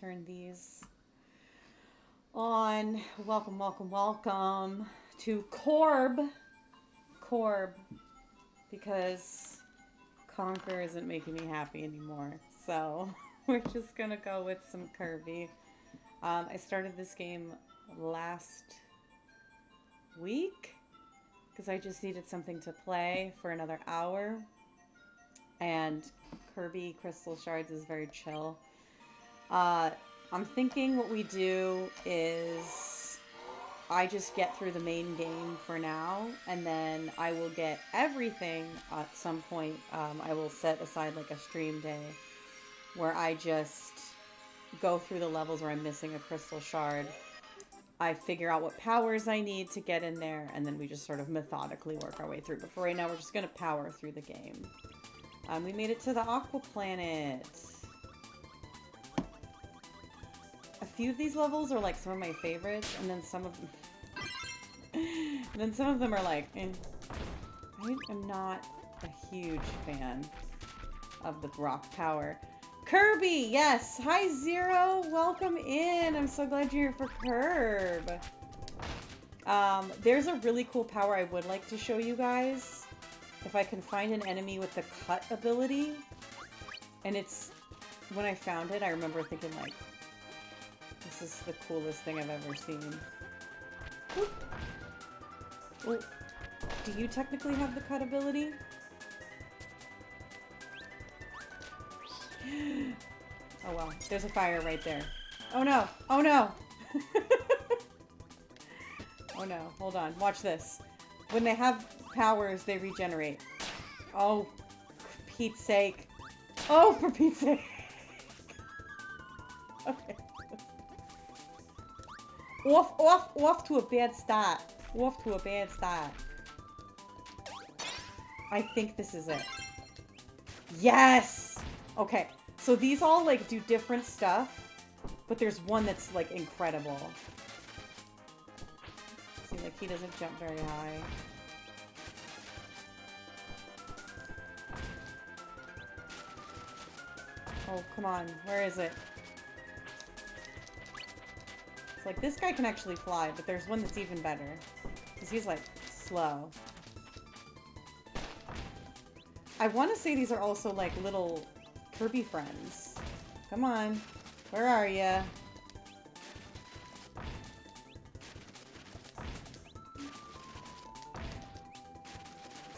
turn these on. Welcome, welcome, welcome to Corb, because Conquer isn't making me happy anymore. So we're just gonna go with some Kirby. I started this game last week because I just needed something to play for another hour. And Kirby Crystal Shards is very chill. I'm thinking what we do is I just get through the main game for now, and then I will get everything at some point. I will set aside like a stream day where I just go through the levels where I'm missing a crystal shard. I figure out what powers I need to get in there, and then we just sort of methodically work our way through. But for right now, we're just going to power through the game. We made it to the Aqua Planet. A few of these levels are like some of my favorites, and then some of them... and then some of them are like, eh. I am not a huge fan of the rock power. Kirby, yes! Hi, Zero! Welcome in! I'm so glad you're here for Kirb. There's a really cool power I would like to show you guys. If I can find an enemy with the cut ability. And it's... When I found it, I remember thinking, like, this is the coolest thing I've ever seen. Whoop. Well, do you technically have the cut ability? Oh well, there's a fire right there. Oh no! Oh no! Oh no, hold on, watch this. When they have powers, they regenerate. Oh, for Pete's sake. Oh, for Pete's sake! Okay. Off to a bad start. Off to a bad start. I think this is it. Yes! Okay, so these all, like, do different stuff, but there's one that's, like, incredible. See, like, he doesn't jump very high. Oh, come on. Where is it? It's like, this guy can actually fly, but there's one that's even better. Because he's, like, slow. I want to say these are also, like, little Kirby friends. Come on. Where are ya?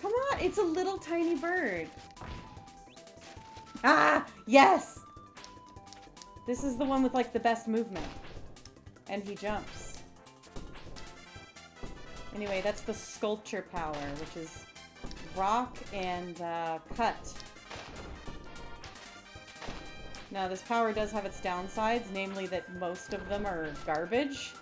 Come on! It's a little tiny bird. Ah! Yes! This is the one with, like, the best movement. And he jumps. Anyway, that's the sculpture power, which is rock and cut. Now, this power does have its downsides, namely that most of them are garbage.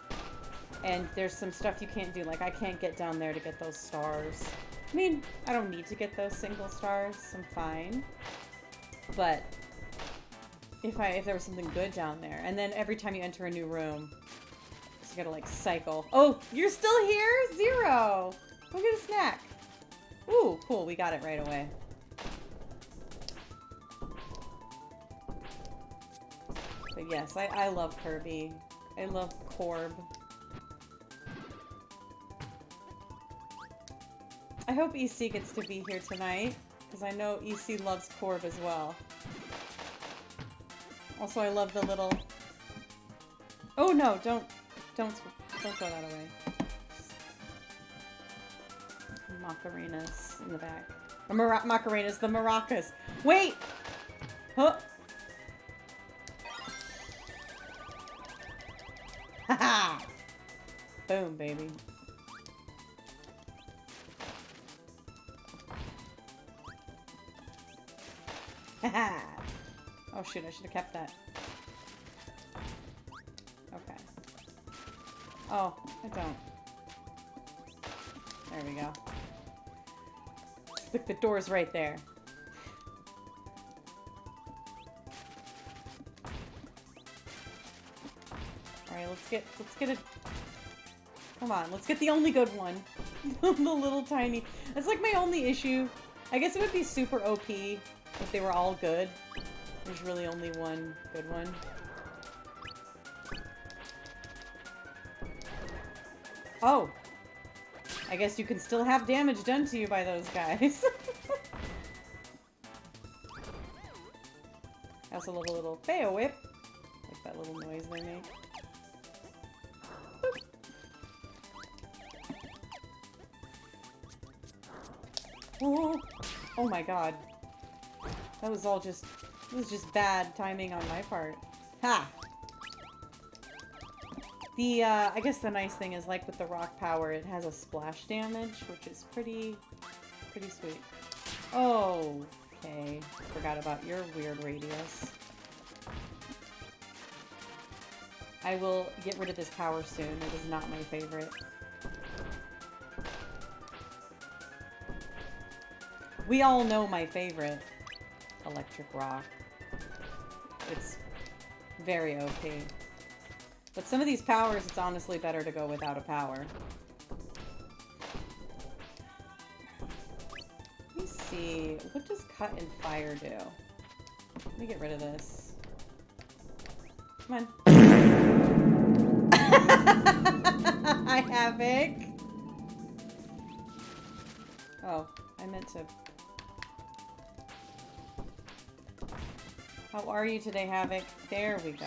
And there's some stuff you can't do, like I can't get down there to get those stars. I mean, I don't need to get those single stars, I'm fine. But if there was something good down there, and then every time you enter a new room, you gotta like cycle. Oh, you're still here? Zero! Go get a snack. Ooh, cool, we got it right away. But yes, I love Kirby. I love Corb. I hope EC gets to be here tonight, because I know EC loves Corb as well. Also, I love the little... Oh no, don't throw that away. Macarinas in the back. Macarinas, the maracas. Wait! Huh? Haha! Boom, baby. Haha! Oh shoot, I should have kept that. Okay. Oh, I don't. There we go. Look, the door's right there. Alright, let's get a... Come on, let's get the only good one. The little tiny... That's like my only issue. I guess it would be super OP if they were all good. There's really only one good one. Oh. I guess you can still have damage done to you by those guys. I also love a little Feo Whip. Like that little noise they make. Boop. Oh, oh my god. That was all just... It was just bad timing on my part. Ha! I guess the nice thing is, like with the rock power, it has a splash damage, which is pretty sweet. Oh, okay. Forgot about your weird radius. I will get rid of this power soon. It is not my favorite. We all know my favorite. Electric rock. It's very OP. But some of these powers, it's honestly better to go without a power. Let me see. What does cut and fire do? Let me get rid of this. Come on. Hi, Havoc. Oh, I meant to... How are you today, Havoc? There we go.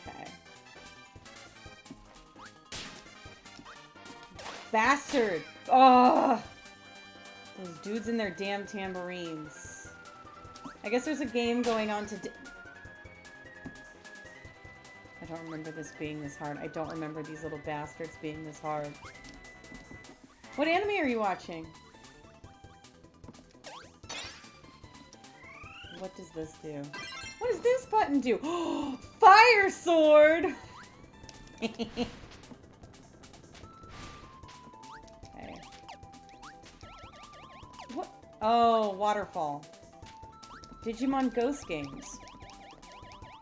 Okay. Bastard! Oh! Those dudes and their damn tambourines. I guess there's a game going on today. I don't remember this being this hard. I don't remember these little bastards being this hard. What anime are you watching? What does this do? What does this button do? Fire sword! Okay. What? Oh, waterfall. Digimon Ghost Games.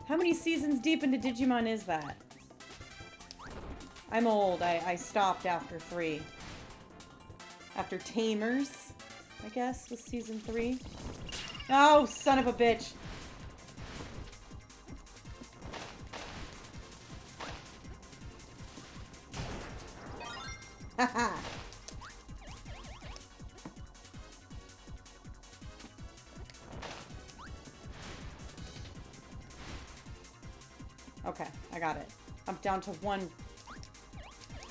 How many seasons deep into Digimon is that? I'm old. I stopped after 3. After Tamers, I guess, was season 3. Oh, son of a bitch. Haha. Okay, I got it. I'm down to 1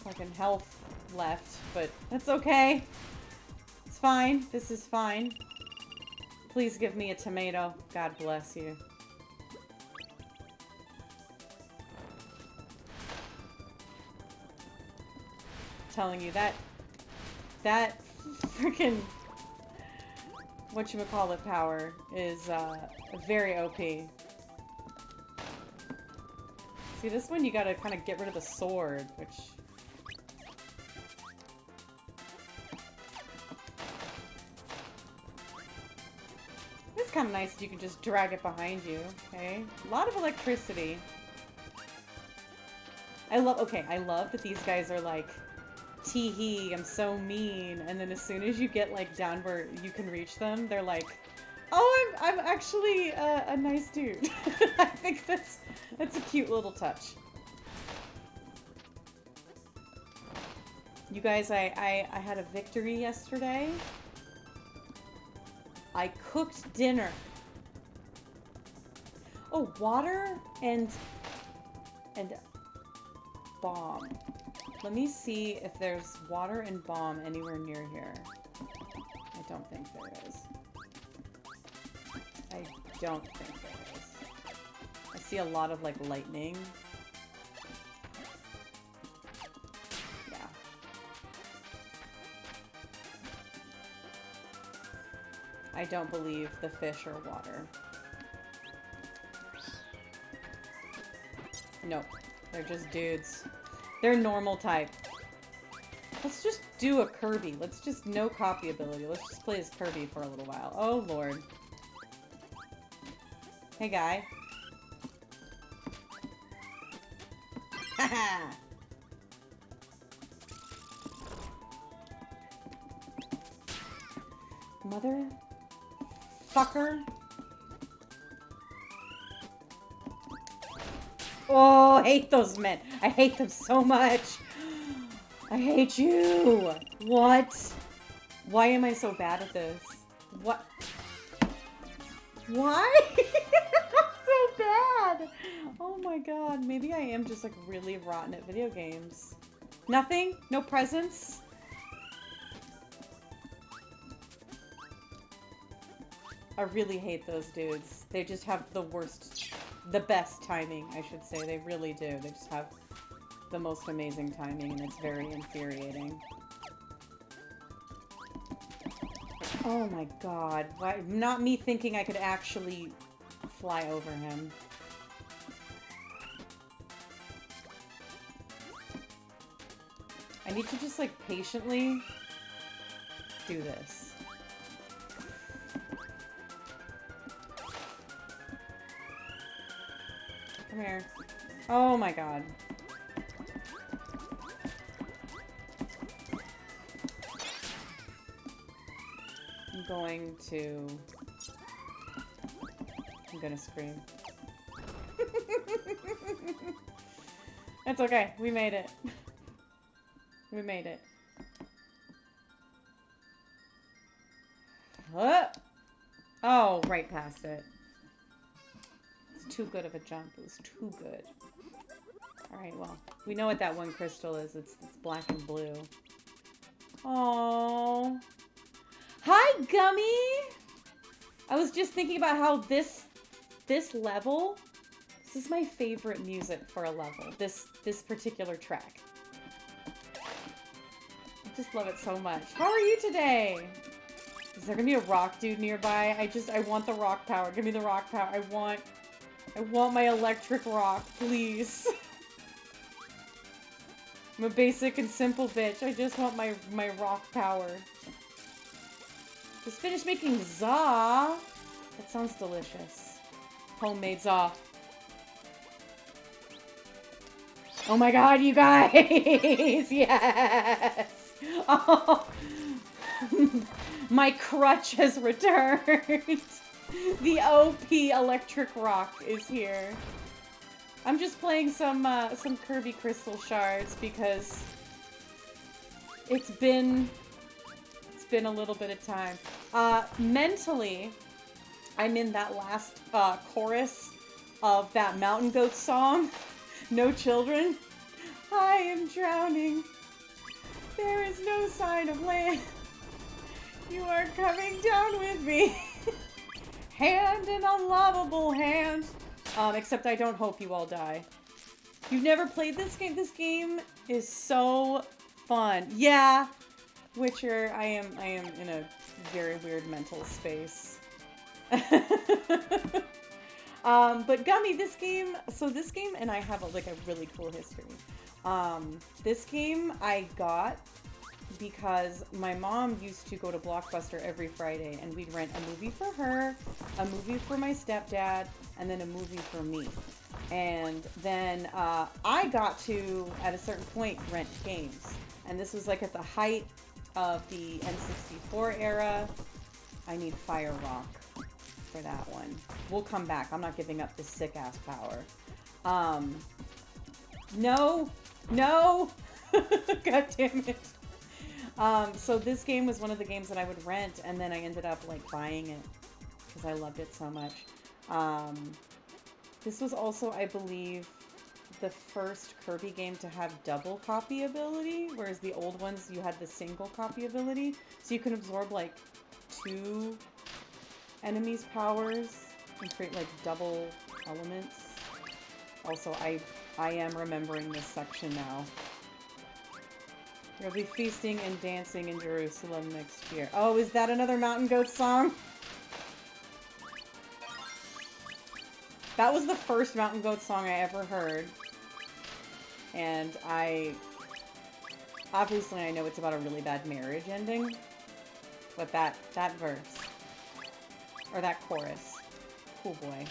fucking health left, but that's okay. It's fine. This is fine. Please give me a tomato. God bless you. I'm telling you, that freaking whatchamacallit power is very OP. See, this one you gotta kind of get rid of the sword, which... It's kind of nice that you can just drag it behind you, okay? A lot of electricity. I love that these guys are like, tee-hee, I'm so mean. And then as soon as you get like down where you can reach them, they're like, oh, I'm actually a nice dude. I think that's a cute little touch. You guys, I had a victory yesterday. I cooked dinner. Oh, water and bomb. Let me see if there's water and bomb anywhere near here. I don't think there is. I don't think there is. I see a lot of, like, lightning. Yeah. I don't believe the fish are water. Nope. They're just dudes. They're normal type. Let's just do a Kirby. Let's just no copy ability. Let's just play as Kirby for a little while. Oh, Lord. Hey, guy. Haha! Mother... fucker. Oh, I hate those men. I hate them so much. I hate you. What? Why am I so bad at this? What? Why? So bad. Oh my god. Maybe I am just like really rotten at video games. Nothing? No presents? I really hate those dudes. They just have the worst, the best timing, I should say. They really do. They just have the most amazing timing, and it's very infuriating. Oh my god. Why? Not me thinking I could actually fly over him. I need to just, like, patiently do this. Come here. Oh my god. I'm gonna scream. It's okay. We made it. We made it. Oh, right past it. It's too good of a jump. It was too good. Alright, well. We know what that one crystal is. It's black and blue. Oh. Hi, Gummy! I was just thinking about how this level, this is my favorite music for a level. This particular track. I just love it so much. How are you today? Is there gonna be a rock dude nearby? I want the rock power. Give me the rock power. I want my electric rock, please. I'm a basic and simple bitch. I just want my rock power. Just finished making za. That sounds delicious. Homemade za. Oh my god, you guys! Yes! Oh. My crutch has returned. The OP electric rock is here. I'm just playing some Kirby Crystal Shards because it's been a little bit of time. Mentally, I'm in that last chorus of that Mountain Goat song, No Children. I am drowning. There is no sign of land. You are coming down with me. Hand in a lovable hand. Except I don't hope you all die. You've never played this game? This game is so fun. Yeah. Witcher, I am in a very weird mental space. But Gummy, this game and I have a really cool history. This game I got because my mom used to go to Blockbuster every Friday and we'd rent a movie for her, a movie for my stepdad, and then a movie for me. And then I got to, at a certain point, rent games. And this was like at the height of the N64 era. I need Fire Rock for that one. We'll come back. I'm not giving up this sick-ass power. No! God damn it. So this game was one of the games that I would rent, and then I ended up, buying it because I loved it so much. This was also, I believe, the first Kirby game to have double copy ability, whereas the old ones, you had the single copy ability. So you can absorb, two enemies' powers and create, double elements. Also, I am remembering this section now. You'll be feasting and dancing in Jerusalem next year. Oh, is that another Mountain Goat song? That was the first Mountain Goat song I ever heard. And obviously I know it's about a really bad marriage ending. But that verse. Or that chorus. Cool boy.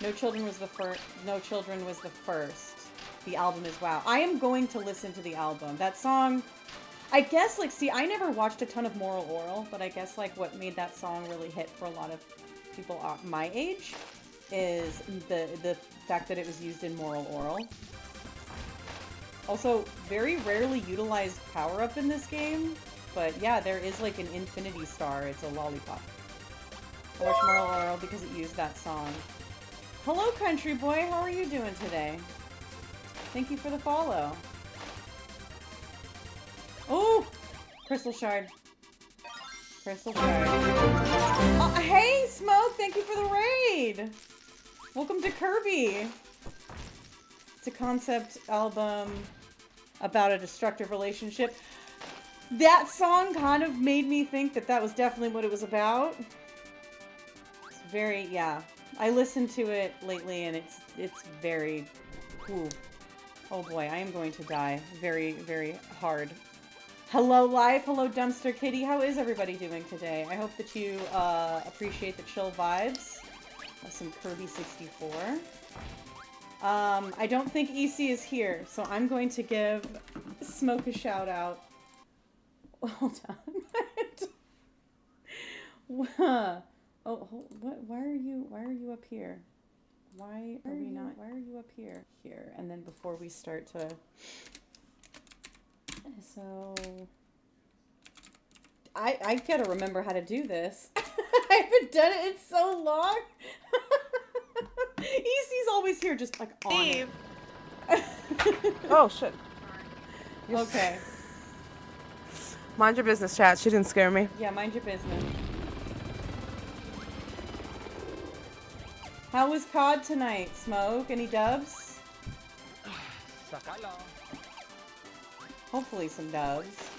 No Children was the first. No Children was the first. The album is wow. I am going to listen to the album. That song, I guess, see, I never watched a ton of Moral Oral, but I guess, what made that song really hit for a lot of people my age is the fact that it was used in Moral Oral. Also, very rarely utilized power-up in this game, but yeah, there is like an infinity star. It's a lollipop. I watched Moral Oral because it used that song. Hello, country boy. How are you doing today? Thank you for the follow. Oh! Crystal Shard. Crystal Shard. Oh, hey, Smoke! Thank you for the raid! Welcome to Kirby! It's a concept album about a destructive relationship. That song kind of made me think that that was definitely what it was about. It's very, yeah. I listened to it lately and it's very, ooh. Oh boy, I am going to die very, very hard. Hello, Life. Hello, Dumpster Kitty. How is everybody doing today? I hope that you appreciate the chill vibes of some Kirby 64. I don't think EC is here, so I'm going to give Smoke a shout out. Hold on. Oh, what? Why are you up here? Why are you up here? Here, and then before we start to, so I gotta remember how to do this. I haven't done it in so long. EC's always here, just like on it. Oh shit. Okay. Mind your business, chat. She didn't scare me. Yeah, mind your business. How was COD tonight, Smoke? Any dubs? Hopefully some dubs.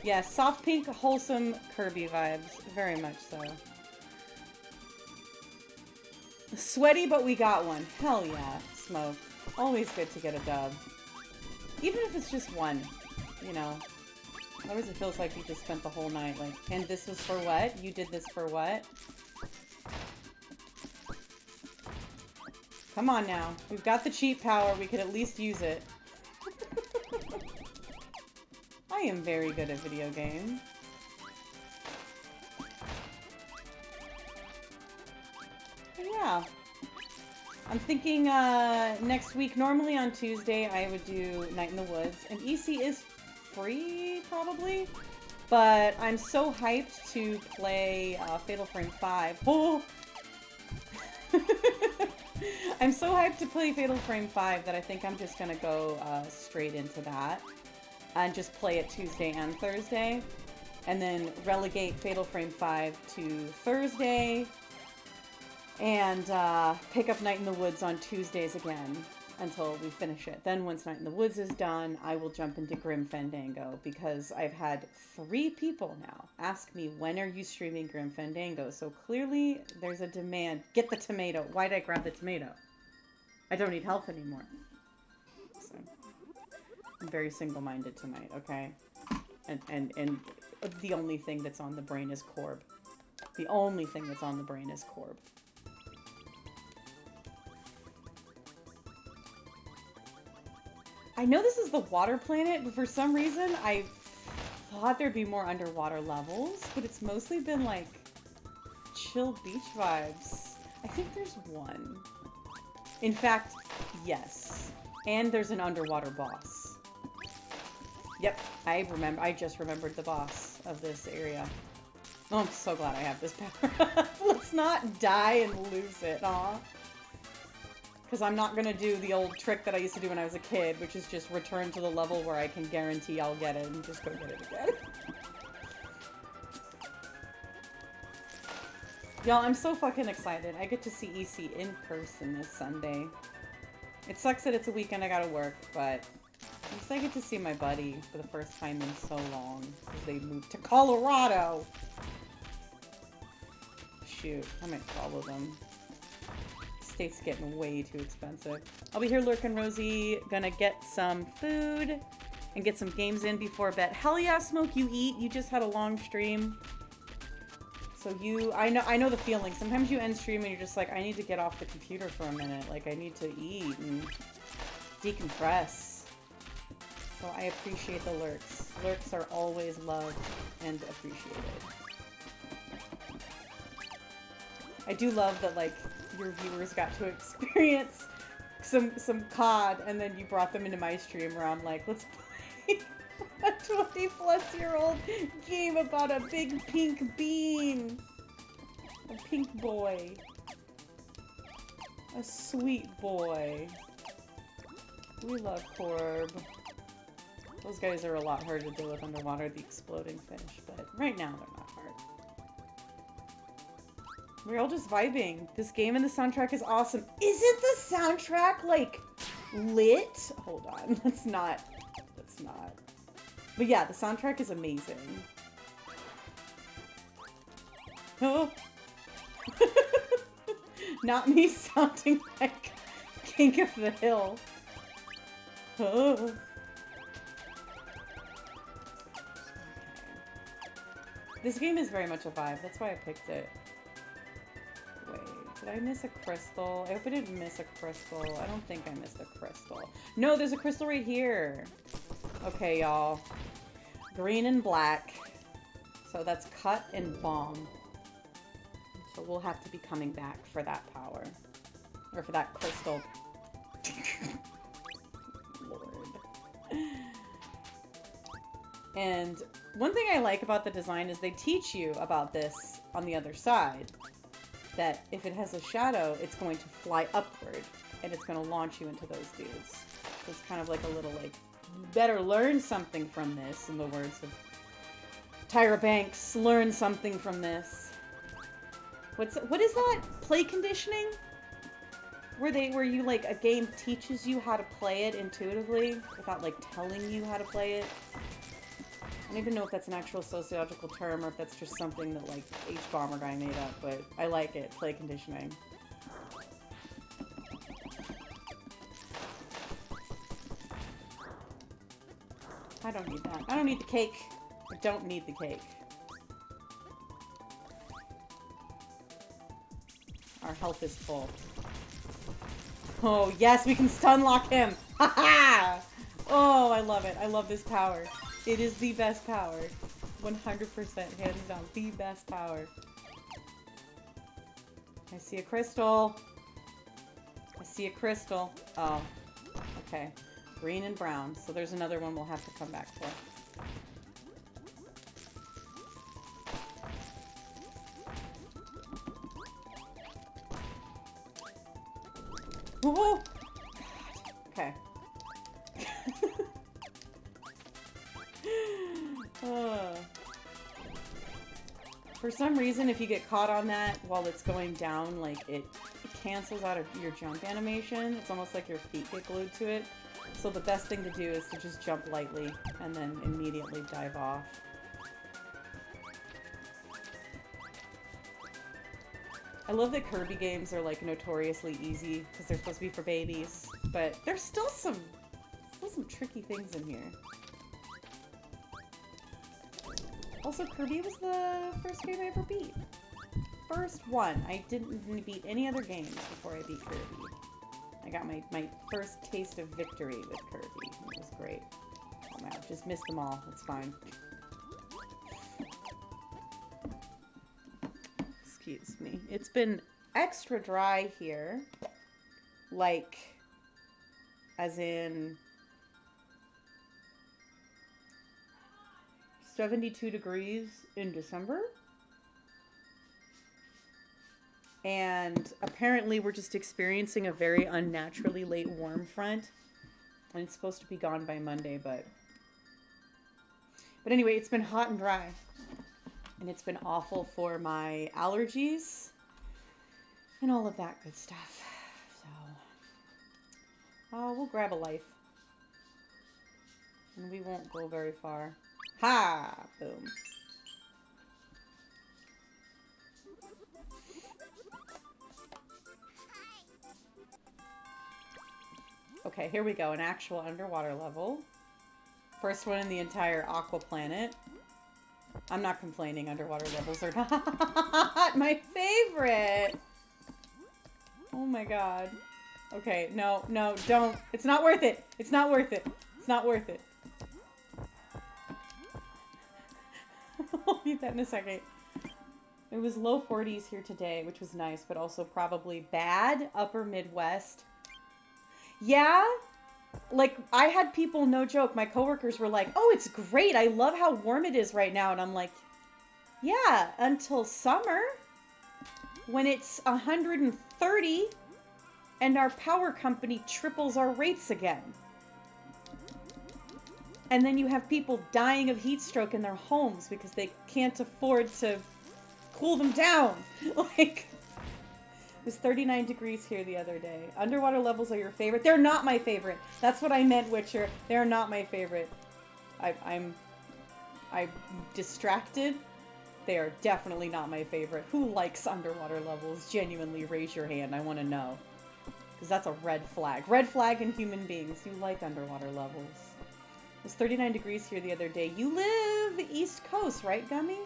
Yeah, soft pink, wholesome Kirby vibes. Very much so. Sweaty, but we got one. Hell yeah, Smoke. Always good to get a dub. Even if it's just one, you know. Otherwise it feels like you just spent the whole night like, and this was for what? You did this for what? Come on now. We've got the cheat power. We could at least use it. I am very good at video games. But yeah. I'm thinking next week, normally on Tuesday, I would do Night in the Woods. And EC is free, probably. But I'm so hyped to play Fatal Frame 5. Oh! I'm so hyped to play Fatal Frame 5 that I think I'm just gonna go straight into that. And just play it Tuesday and Thursday. And then relegate Fatal Frame 5 to Thursday. And pick up Night in the Woods on Tuesdays again until we finish it. Then once Night in the Woods is done, I will jump into Grim Fandango because I've had 3 people now ask me, when are you streaming Grim Fandango? So clearly there's a demand. Get the tomato. Why'd I grab the tomato? I don't need health anymore. So, I'm very single-minded tonight, okay? And the only thing that's on the brain is Corb. The only thing that's on the brain is Corb. I know this is the water planet, but for some reason I thought there'd be more underwater levels, but it's mostly been like chill beach vibes. I think there's one. In fact, yes. And there's an underwater boss. Yep, I just remembered the boss of this area. Oh, I'm so glad I have this power. Let's not die and lose it, aw. Because I'm not going to do the old trick that I used to do when I was a kid, which is just return to the level where I can guarantee I'll get it and just go get it again. Y'all, I'm so fucking excited. I get to see EC in person this Sunday. It sucks that it's a weekend I gotta work, but at least I get to see my buddy for the first time in so long. Because they moved to Colorado. Shoot, I might follow them. State's getting way too expensive. I'll be here lurking, Rosie. Gonna get some food and get some games in before bed. Hell yeah, Smoke, you eat. You just had a long stream. So I know the feeling. Sometimes you end stream and you're just like, I need to get off the computer for a minute. Like, I need to eat and decompress. So I appreciate the lurks. Lurks are always loved and appreciated. I do love that, like, your viewers got to experience some COD, and then you brought them into my stream where I'm like, let's play a 20-plus-year-old game about a big pink bean. A pink boy. A sweet boy. We love Corb. Those guys are a lot harder to deal with underwater, the exploding fish, but right now they're not hard. We're all just vibing. This game and the soundtrack is awesome. Isn't the soundtrack, like, lit? Hold on. That's not. But yeah, the soundtrack is amazing. Oh. Not me sounding like King of the Hill. Oh. This game is very much a vibe. That's why I picked it. Wait, did I miss a crystal? I hope I didn't miss a crystal. I don't think I missed a crystal. No, there's a crystal right here. Okay, y'all. Green and black. So that's cut and bomb. So we'll have to be coming back for that power. Or for that crystal. Lord. And one thing I like about the design is they teach you about this on the other side. That if it has a shadow, it's going to fly upward. And it's going to launch you into those dudes. So it's kind of like a little, like, better learn something from this, in the words of Tyra Banks. Learn something from this. What is that? Play conditioning? Where you, like, a game teaches you how to play it intuitively without, like, telling you how to play it. I don't even know if that's an actual sociological term or if that's just something that, like, H-Bomber guy made up, but I like it. Play conditioning. I don't need that. I don't need the cake. I don't need the cake. Our health is full. Oh, yes, we can stun lock him! Ha ha! Oh, I love it. I love this power. It is the best power. 100% hands down. The best power. I see a crystal. I see a crystal. Oh. Okay. Green and brown. So there's another one we'll have to come back for. Oh! God. Okay. For some reason, if you get caught on that while it's going down, like, it cancels out of your jump animation. It's almost like your feet get glued to it. So the best thing to do is to just jump lightly and then immediately dive off. I love that Kirby games are, like, notoriously easy because they're supposed to be for babies, but there's still some tricky things in here. Also, Kirby was the first game I ever beat. First one. I didn't beat any other games before I beat Kirby. I got my first taste of victory with Kirby. It was great. Oh man, just missed them all. It's fine. Excuse me. It's been extra dry here. Like, as in 72 degrees in December. And apparently we're just experiencing a very unnaturally late warm front. And it's supposed to be gone by Monday, but anyway, it's been hot and dry. And it's been awful for my allergies and all of that good stuff. So, we'll grab a life. And we won't go very far. Ha! Boom. Okay, here we go. An actual underwater level. First one in the entire Aqua Planet. I'm not complaining. Underwater levels are not my favorite. Oh my god. Okay, no, don't. It's not worth it. It's not worth it. It's not worth it. I'll eat that in a second. It was low 40s here today, which was nice, but also probably bad. Upper Midwest. Yeah? Like, I had people, no joke, my coworkers were like, oh, it's great. I love how warm it is right now. And I'm like, yeah, until summer, when it's 130 and our power company triples our rates again. And then you have people dying of heat stroke in their homes because they can't afford to cool them down. Like, it was 39 degrees here the other day. Underwater levels are your favorite? They're not my favorite. That's what I meant, Witcher. They're not my favorite. I'm distracted. They are definitely not my favorite. Who likes underwater levels? Genuinely raise your hand. I want to know. Because that's a red flag. Red flag in human beings. You like underwater levels. It was 39 degrees here the other day. You live East Coast, right, Gummy?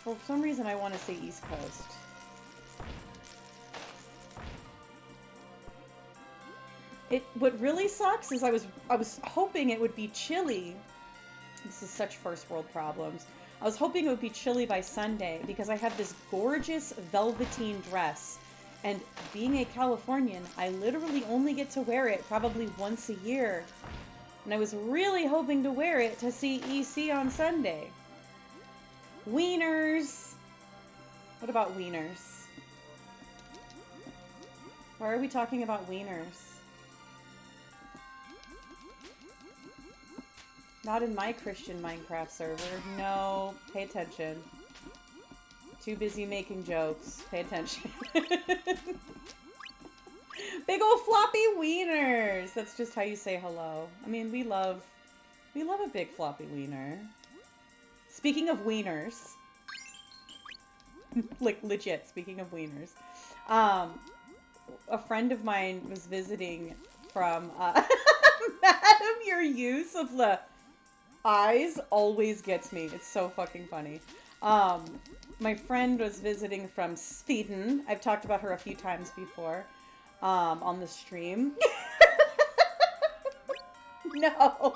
For some reason, I want to say East Coast. What really sucks is I was hoping it would be chilly. This is such first world problems. I was hoping it would be chilly by Sunday because I have this gorgeous velveteen dress. And being a Californian, I literally only get to wear it probably once a year. And I was really hoping to wear it to see EC on Sunday. Wieners. What about wieners? Why are we talking about wieners? Not in my Christian Minecraft server. No, pay attention. Too busy making jokes. Pay attention. Big old floppy wieners. That's just how you say hello. I mean, we love a big floppy wiener. Speaking of wieners, like legit, speaking of wieners, a friend of mine was visiting from, Madam, your use of the eyes always gets me. It's so fucking funny. My friend was visiting from Sweden. I've talked about her a few times before, on the stream. No.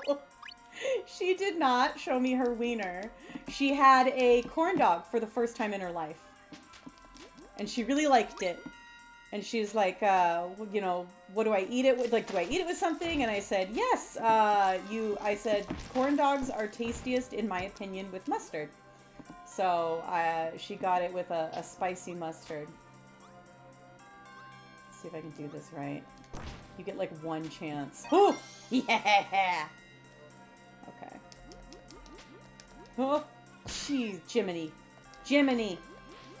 She did not show me her wiener. She had a corn dog for the first time in her life. And she really liked it. And she's like, you know, what do I eat it with? Like, do I eat it with something? And I said, yes. I said, corn dogs are tastiest, in my opinion, with mustard. So she got it with a spicy mustard. Let's see if I can do this right. You get like one chance. Oh, yeah. Okay. Oh, jeez, Jiminy. Jiminy.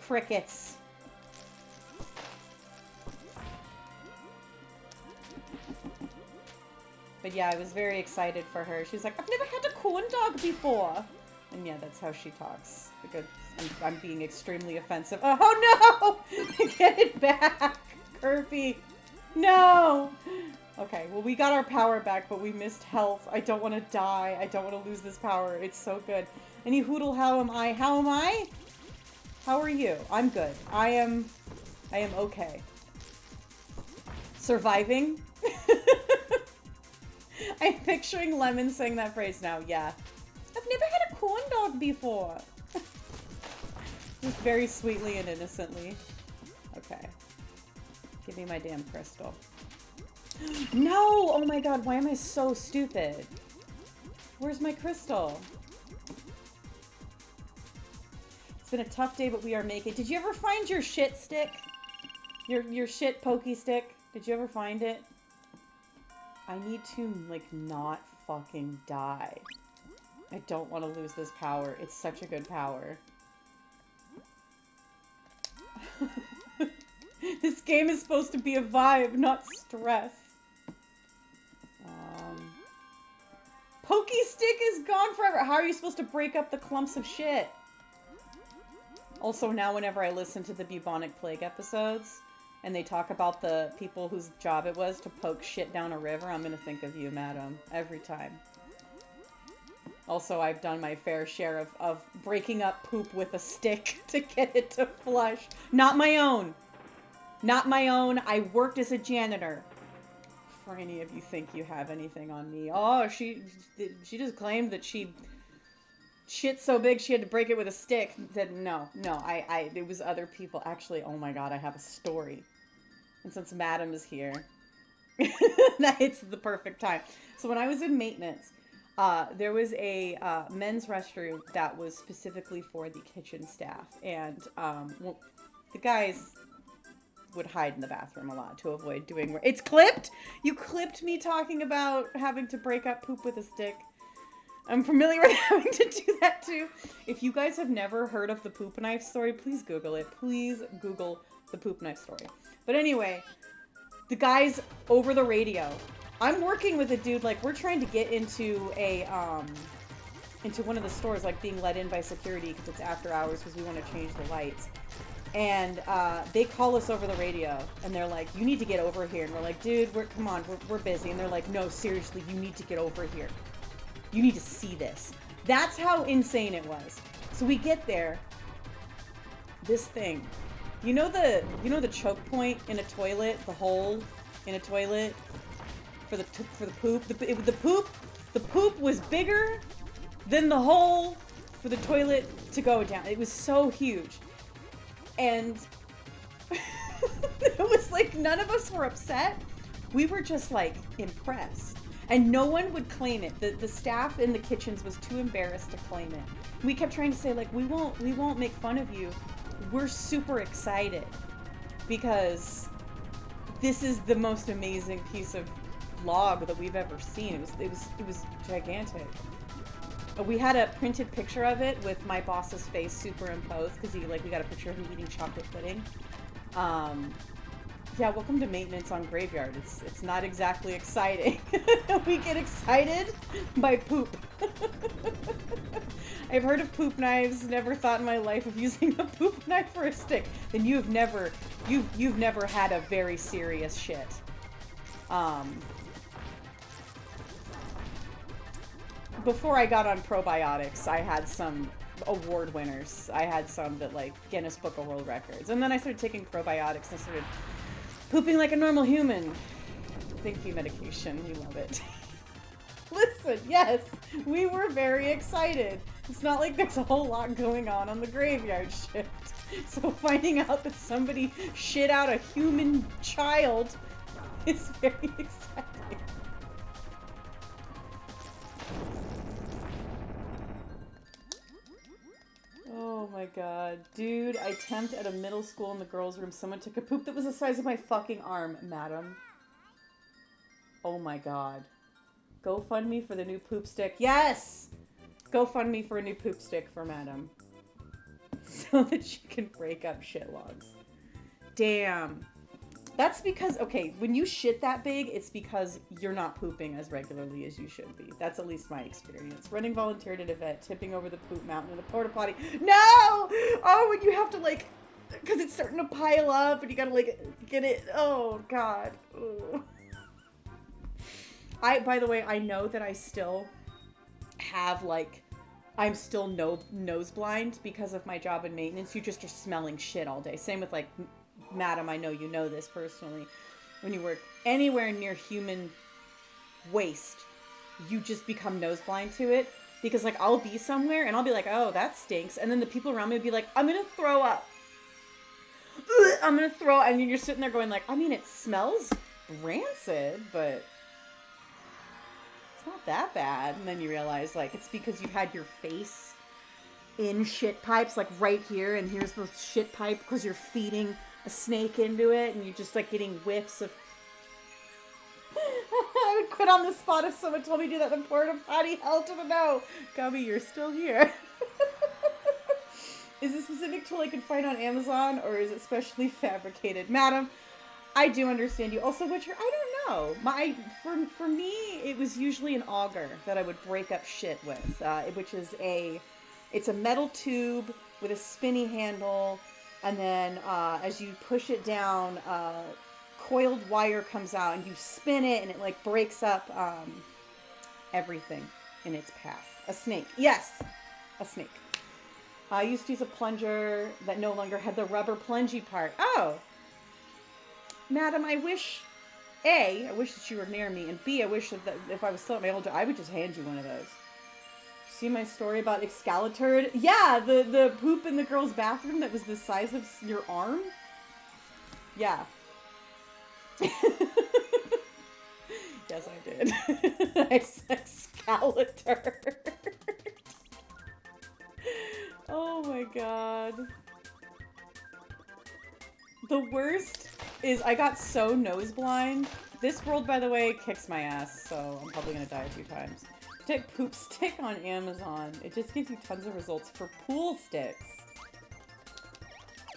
Crickets. But yeah, I was very excited for her. She was like, I've never had a corn dog before. And yeah, that's how she talks. Because I'm being extremely offensive. Oh no! Get it back, Kirby. No! Okay, well, we got our power back, but we missed health. I don't want to die. I don't want to lose this power. It's so good. Any hoodle, how am I? How am I? How are you? I'm good. I am okay. Surviving? I'm picturing Lemon saying that phrase now. Yeah. I've never had a corn dog before. Just very sweetly and innocently. Okay. Give me my damn crystal. No! Oh my god, why am I so stupid? Where's my crystal? It's been a tough day, but we are making... Did you ever find your shit stick? Your shit pokey stick? Did you ever find it? I need to, like, not fucking die. I don't want to lose this power. It's such a good power. This game is supposed to be a vibe, not stress. Pokey stick is gone forever. How are you supposed to break up the clumps of shit? Also, now whenever I listen to the bubonic plague episodes, and they talk about the people whose job it was to poke shit down a river, I'm gonna think of you, madam. Every time. Also, I've done my fair share of breaking up poop with a stick to get it to flush. Not my own. Not my own. I worked as a janitor. For any of you think you have anything on me. Oh, she just claimed that she shit so big she had to break it with a stick. Said no, it was other people. Actually, oh my god, I have a story. And since Madam is here, it's the perfect time. So when I was in maintenance, there was a men's restroom that was specifically for the kitchen staff, and well, the guys would hide in the bathroom a lot to avoid doing. It's clipped. You clipped me talking about having to break up poop with a stick. I'm familiar with having to do that too. If you guys have never heard of the poop knife story, please Google it. Please Google the poop knife story. But anyway, the guys over the radio. I'm working with a dude, like, we're trying to get into into one of the stores, like, being let in by security because it's after hours because we want to change the lights. And they call us over the radio, and they're like, you need to get over here. And we're like, dude, come on, we're busy. And they're like, no, seriously, you need to get over here. You need to see this. That's how insane it was. So we get there. This thing. You know the choke point in a toilet? The hole in a toilet? For the poop? The poop was bigger than the hole for the toilet to go down. It was so huge. And it was like none of us were upset. We were just like impressed. And no one would claim it. The staff in the kitchens was too embarrassed to claim it. We kept trying to say, like, we won't make fun of you. We're super excited because this is the most amazing piece of log that we've ever seen. It was gigantic. We had a printed picture of it with my boss's face superimposed because we got a picture of him eating chocolate pudding. Yeah, welcome to maintenance on Graveyard. It's not exactly exciting. We get excited by poop. I've heard of poop knives, never thought in my life of using a poop knife for a stick. Then you've never had a very serious shit. Before I got on probiotics, I had some award winners. I had some that, like, Guinness Book of World Records. And then I started taking probiotics and started pooping like a normal human. Thank you, medication. You love it. Listen, yes, we were very excited. It's not like there's a whole lot going on the graveyard shift. So finding out that somebody shit out a human child is very exciting. Oh my god. Dude, I temped at a middle school in the girls' room. Someone took a poop that was the size of my fucking arm, madam. Oh my god. GoFundMe for the new poop stick. Yes! GoFundMe for a new poop stick for madam. So that she can break up shit logs. Damn. That's because, okay, when you shit that big, it's because you're not pooping as regularly as you should be. That's at least my experience. Running volunteered at an event, tipping over the poop mountain in a porta potty. No! Oh, when you have to, like, because it's starting to pile up and you gotta, like, get it. Oh, God. Ooh. By the way, I know that I still have, like, I'm still nose blind because of my job in maintenance. You just are smelling shit all day. Same with, like, madam, I know you know this personally. When you work anywhere near human waste, you just become nose blind to it. Because, like, I'll be somewhere and I'll be like, oh, that stinks. And then the people around me will be like, I'm going to throw up. I'm going to throw up. And you're sitting there going, like, I mean, it smells rancid, but it's not that bad. And then you realize, like, it's because you had your face in shit pipes, like, right here. And here's the shit pipe because you're feeding a snake into it, and you're just, like, getting whiffs of... I would quit on the spot if someone told me to do that in the porta potty. Hell to the no. Gubby, you're still here. Is this a specific tool I can find on Amazon, or is it specially fabricated? Madam, I do understand you. Also, I don't know. For me, it was usually an auger that I would break up shit with, which is it's a metal tube with a spinny handle. And then as you push it down, coiled wire comes out and you spin it and it, like, breaks up everything in its path. A snake. Yes! A snake. I used to use a plunger that no longer had the rubber plungy part. Oh! Madam, I wish that you were near me, and B, I wish that if I was still at my old job, I would just hand you one of those. See my story about Excaliturd? Yeah, the poop in the girl's bathroom that was the size of your arm? Yeah. Yes, I did. I said Excaliturd. Oh my god. The worst is I got so nose blind. This world, by the way, kicks my ass, so I'm probably gonna die a few times. Take poop stick on Amazon. It just gives you tons of results for pool sticks.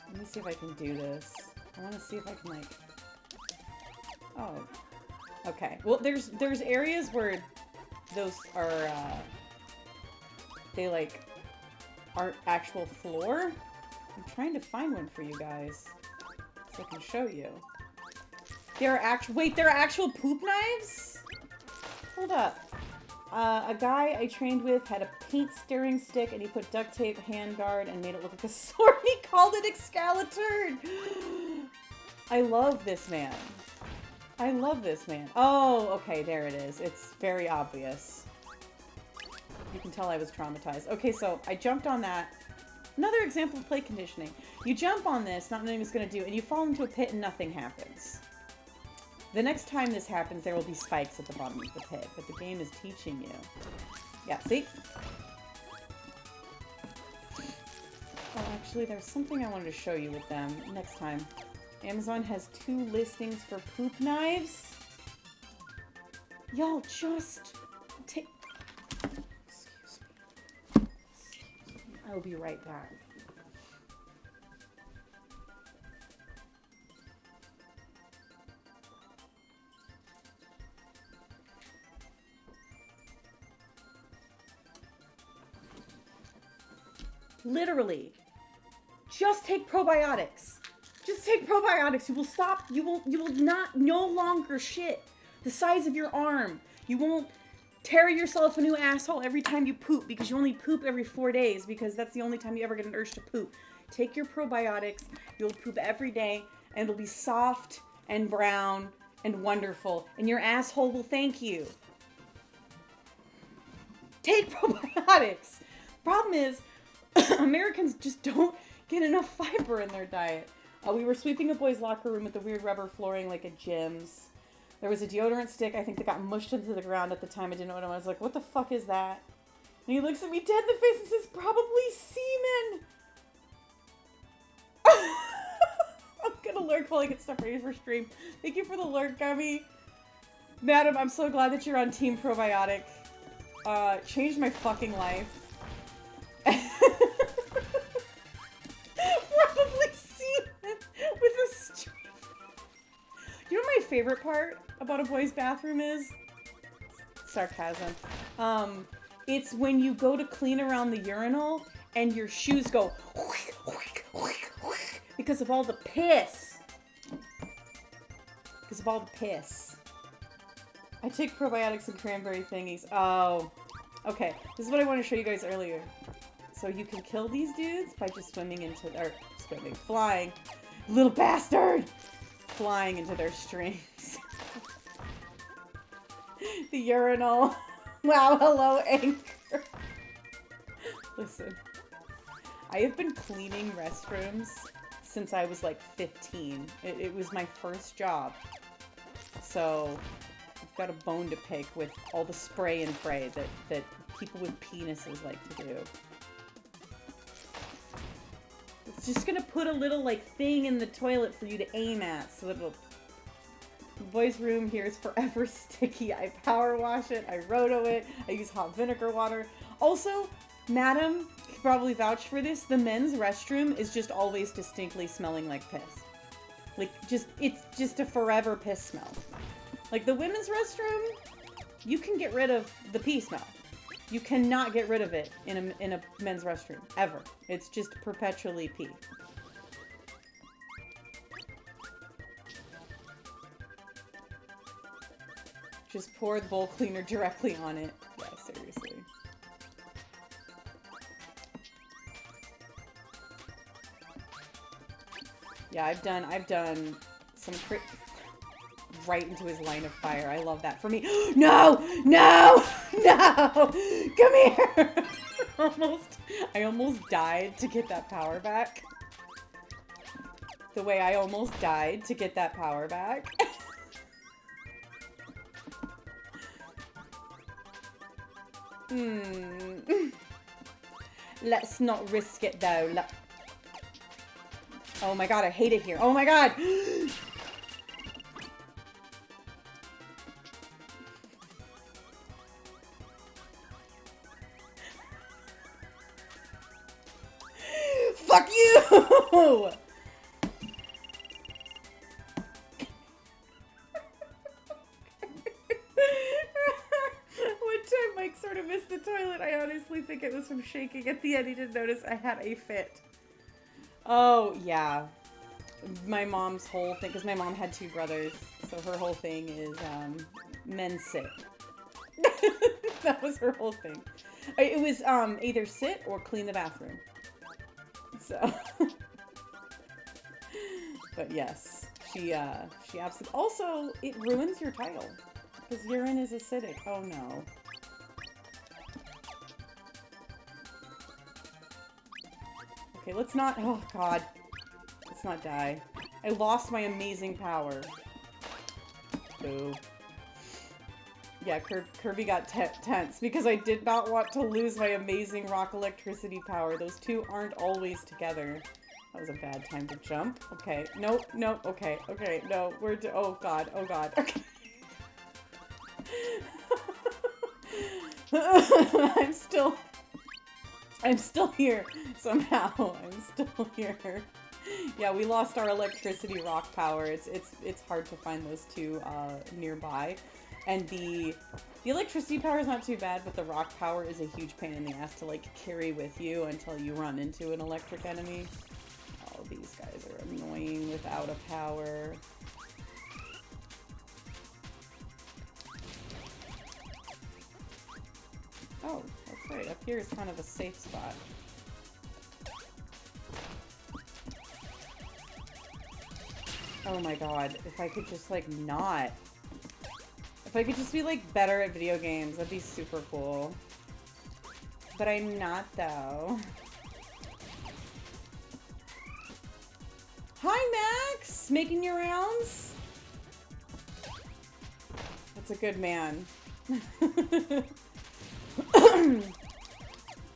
Let me see if I can do this. I want to see if I can, like... Oh. Okay. Well, there's areas where those are, they, like, aren't actual floor. I'm trying to find one for you guys. So I can show you. There are actual... Wait, there are actual poop knives? Hold up. A guy I trained with had a paint stirring stick and he put duct tape, handguard, and made it look like a sword. He called it Excaliturd! I love this man. I love this man. Oh, okay, there it is. It's very obvious. You can tell I was traumatized. Okay, so I jumped on that. Another example of play conditioning. You jump on this, not knowing what it's going to do, and you fall into a pit and nothing happens. The next time this happens, there will be spikes at the bottom of the pit, but the game is teaching you. Yeah, see? Oh, actually, there's something I wanted to show you with them next time. Amazon has 2 listings for poop knives. Y'all just take... Excuse me. I will be right back. Literally, just take probiotics. Just take probiotics. You will stop. You will not no longer shit the size of your arm. You won't tear yourself a new asshole every time you poop because you only poop every 4 days because that's the only time you ever get an urge to poop. Take your probiotics. You'll poop every day and it'll be soft and brown and wonderful and your asshole will thank you. Take probiotics. Problem is, Americans just don't get enough fiber in their diet. We were sweeping a boy's locker room with the weird rubber flooring like at gyms. There was a deodorant stick, I think, that got mushed into the ground at the time. I didn't know what it was. I was like, what the fuck is that? And he looks at me dead in the face and says, probably semen. I'm gonna lurk while I get stuff ready for stream. Thank you for the lurk, Gummy. Madam, I'm so glad that you're on Team Probiotic. Changed my fucking life. Probably semen with a string. You know what my favorite part about a boy's bathroom is? Sarcasm. It's when you go to clean around the urinal and your shoes go because of all the piss. Because of all the piss. I take probiotics and cranberry thingies. Oh. Okay. This is what I wanted to show you guys earlier. So you can kill these dudes by just flying. Little bastard! Flying into their strings. The urinal. Wow, hello, Anchor. Listen. I have been cleaning restrooms since I was like 15. It was my first job. So I've got a bone to pick with all the spray and pray that people with penises like to do. It's just gonna put a little, like, thing in the toilet for you to aim at, so that it'll... The boys' room here is forever sticky. I power wash it, I roto it, I use hot vinegar water. Also, madam, you can probably vouch for this, the men's restroom is just always distinctly smelling like piss. Like, it's just a forever piss smell. Like, the women's restroom, you can get rid of the pee smell. You cannot get rid of it in a men's restroom, ever. It's just perpetually pee. Just pour the bowl cleaner directly on it. Yeah, seriously. Yeah, I've done some right into his line of fire. I love that. For me, no, no, no, come here. I almost died to get that power back. The way I almost died to get that power back. Let's not risk it though. Oh my god, I hate it here. Oh my god! Fuck you! Mike sort of missed the toilet. I honestly think it was from shaking. At the end, he didn't notice I had a fit. Oh, yeah. My mom's whole thing, because my mom had 2 brothers, so her whole thing is, men sit. That was her whole thing. It was, either sit or clean the bathroom. So. But yes, she absolutely, also, it ruins your title. Because urine is acidic. Oh no. Okay, let's not... Oh, God. Let's not die. I lost my amazing power. Boo. Yeah, Kirby got tense because I did not want to lose my amazing rock electricity power. Those two aren't always together. That was a bad time to jump. Okay. Nope. Nope. Okay. Okay. No. Oh, God. Oh, God. Okay. I'm still here somehow. I'm still here. Yeah, we lost our electricity rock power. It's hard to find those two nearby. And the electricity power is not too bad, but the rock power is a huge pain in the ass to like carry with you until you run into an electric enemy. Oh, these guys are annoying without a power. Oh, that's right. Up here is kind of a safe spot. Oh my god. If I could just, like, not. If I could just be, like, better at video games, that'd be super cool. But I'm not, though. Hi, Max! Making your rounds? That's a good man.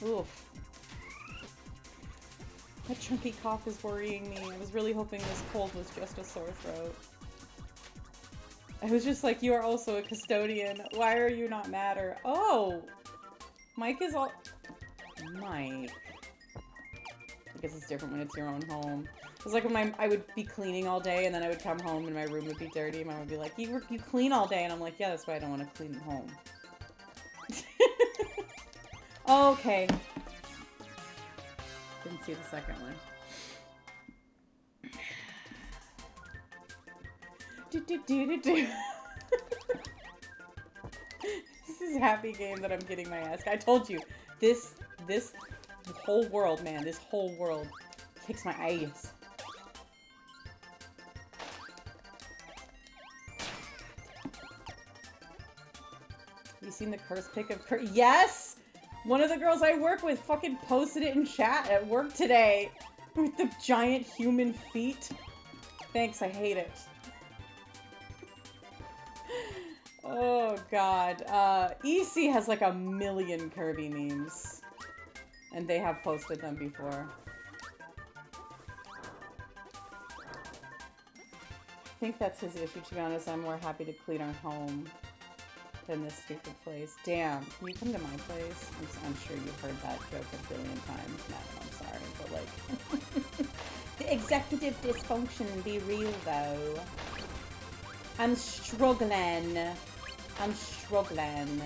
Oof. That chunky cough is worrying me. I was really hoping this cold was just a sore throat. I was just like, you are also a custodian. Why are you not madder? Oh! Mike is all... Mike. I guess it's different when it's your own home. It was like when I would be cleaning all day and then I would come home and my room would be dirty. Mom would be like, you clean all day. And I'm like, yeah, that's why I don't want to clean at home. Okay. Didn't see the second one. This is a happy game that I'm getting my ass. I told you, this whole world, man, this whole world kicks my ass. Have you seen the curse pic of Kirby? Yes! One of the girls I work with fucking posted it in chat at work today. With the giant human feet. Thanks, I hate it. Oh, God. EC has like 1,000,000 Kirby memes. And they have posted them before. I think that's his issue, to be honest. I'm more happy to clean our home than this stupid place. Damn, can you come to my place? I'm sure you've heard that joke 1,000,000,000 times. Madam, I'm sorry, but like... The executive dysfunction be real, though. I'm struggling. I'm struggling.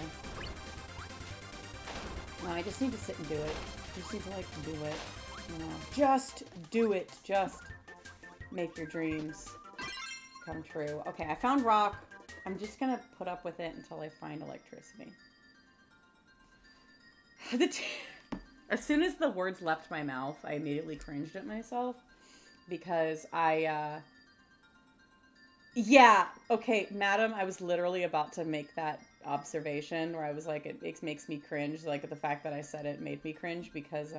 No, I just need to sit and do it. I just need to, like, do it. You know? Just do it. Just make your dreams come true. Okay, I found rock. I'm just gonna put up with it until I find electricity. As soon as the words left my mouth, I immediately cringed at myself because I Yeah. Okay, madam, I was literally about to make that observation where I was like, it makes me cringe. Like the fact that I said it made me cringe because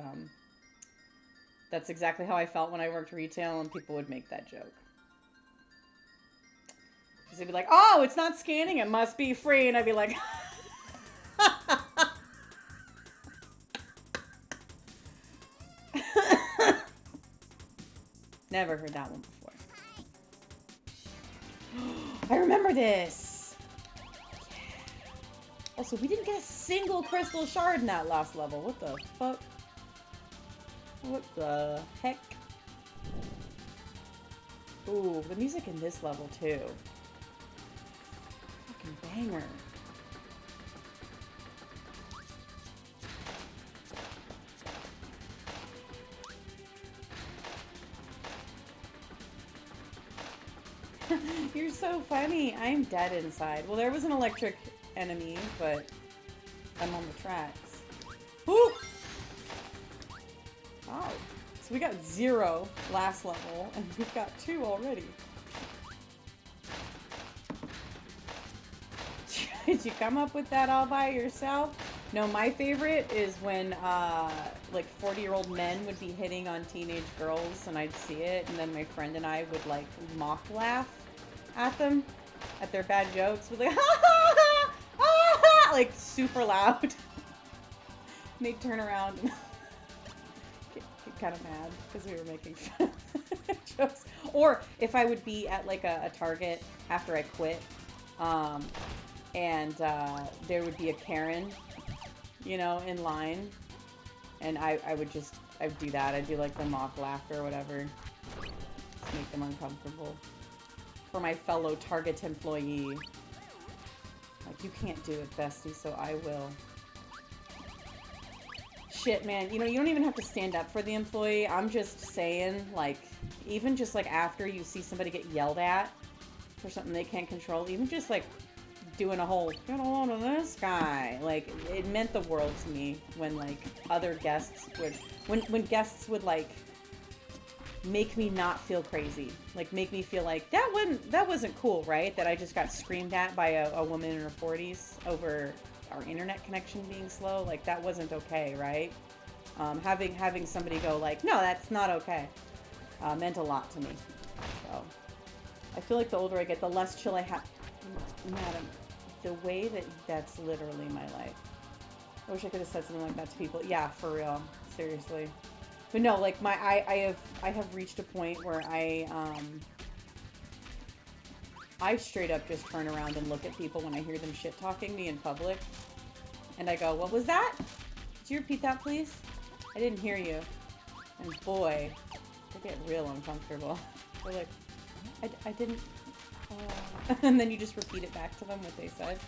that's exactly how I felt when I worked retail and people would make that joke. Because they'd be like, oh, it's not scanning, it must be free. And I'd be like, never heard that one before. I remember this. Yeah. Also, we didn't get a single crystal shard in that last level. What the fuck? What the heck? Ooh, the music in this level too. Fucking banger. You're so funny. I'm dead inside. Well, there was an electric enemy, but I'm on the tracks. Woo! Wow. So we got 0 last level, and we've got 2 already. Did you come up with that all by yourself? No, my favorite is when, like, 40-year-old men would be hitting on teenage girls, and I'd see it, and then my friend and I would, like, mock laugh at them, at their bad jokes. We'd like, ha ha ha, ha ha, like, super loud. And they'd turn around and get kind of mad because we were making fun of jokes. Or if I would be at, like, a Target after I quit, and there would be a Karen, you know, in line, and I would do that. I'd do like the mock laughter or whatever, just make them uncomfortable for my fellow Target employee. Like, you can't do it, bestie, so I will. Shit, man, you know, you don't even have to stand up for the employee. I'm just saying, like, even just like after you see somebody get yelled at for something they can't control, even just like doing a whole, get a load of this guy. Like, it meant the world to me when, like, other guests would, when guests would, like, make me not feel crazy. Like, make me feel like, that wasn't cool, right? That I just got screamed at by a woman in her 40s over our internet connection being slow. Like, that wasn't okay, right? Having somebody go, like, no, that's not okay, meant a lot to me. So, I feel like the older I get, the less chill I have. Madam, the way that's literally my life. I wish I could have said something like that to people. Yeah, for real. Seriously. But no, like I have reached a point where I straight up just turn around and look at people when I hear them shit talking me in public. And I go, what was that? Could you repeat that, please? I didn't hear you. And boy, they get real uncomfortable. They're like, I didn't. And then you just repeat it back to them what they said.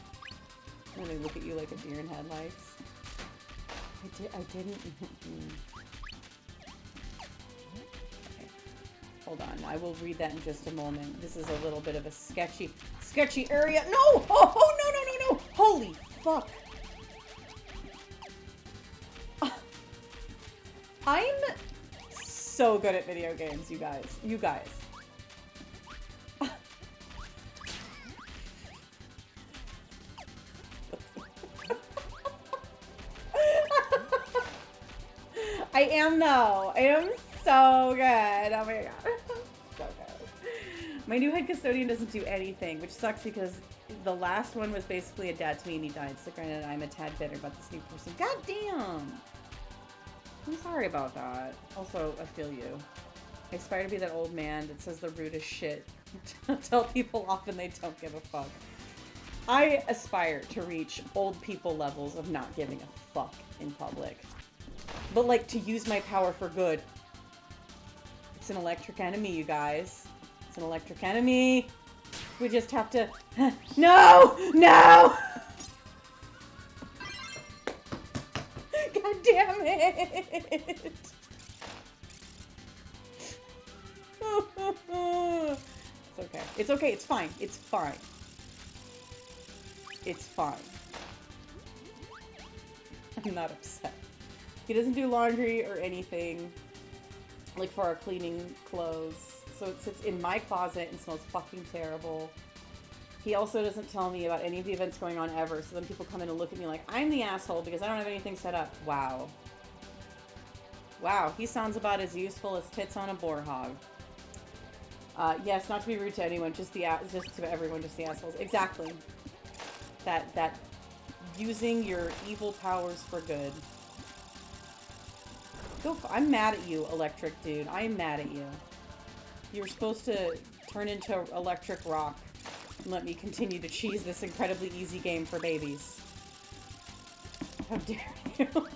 And they look at you like a deer in headlights. I didn't. Okay. Hold on. I will read that in just a moment. This is a little bit of a sketchy area. No! Oh, no. Holy fuck. I'm so good at video games, you guys. You guys. I am, though. I am so good. Oh my god. So good. My new head custodian doesn't do anything, which sucks because the last one was basically a dad to me and he died. So granted, I'm a tad bitter about this new person. God damn! I'm sorry about that. Also, I feel you. I aspire to be that old man that says the rudest shit. Tell people off and they don't give a fuck. I aspire to reach old people levels of not giving a fuck in public. But, like, to use my power for good. It's an electric enemy, you guys. It's an electric enemy. We just have to... No! No! God damn it! It's okay. It's okay. It's fine. It's fine. It's fine. I'm not upset. He doesn't do laundry or anything, like, for our cleaning clothes, so it sits in my closet and smells fucking terrible. He also doesn't tell me about any of the events going on ever, so then people come in and look at me like I'm the asshole because I don't have anything set up. Wow. Wow, he sounds about as useful as tits on a boar hog. Yes, not to be rude to anyone, just to everyone, just the assholes. Exactly. That using your evil powers for good. I'm mad at you, electric dude. I'm mad at you. You were supposed to turn into electric rock and let me continue to cheese this incredibly easy game for babies. How dare you?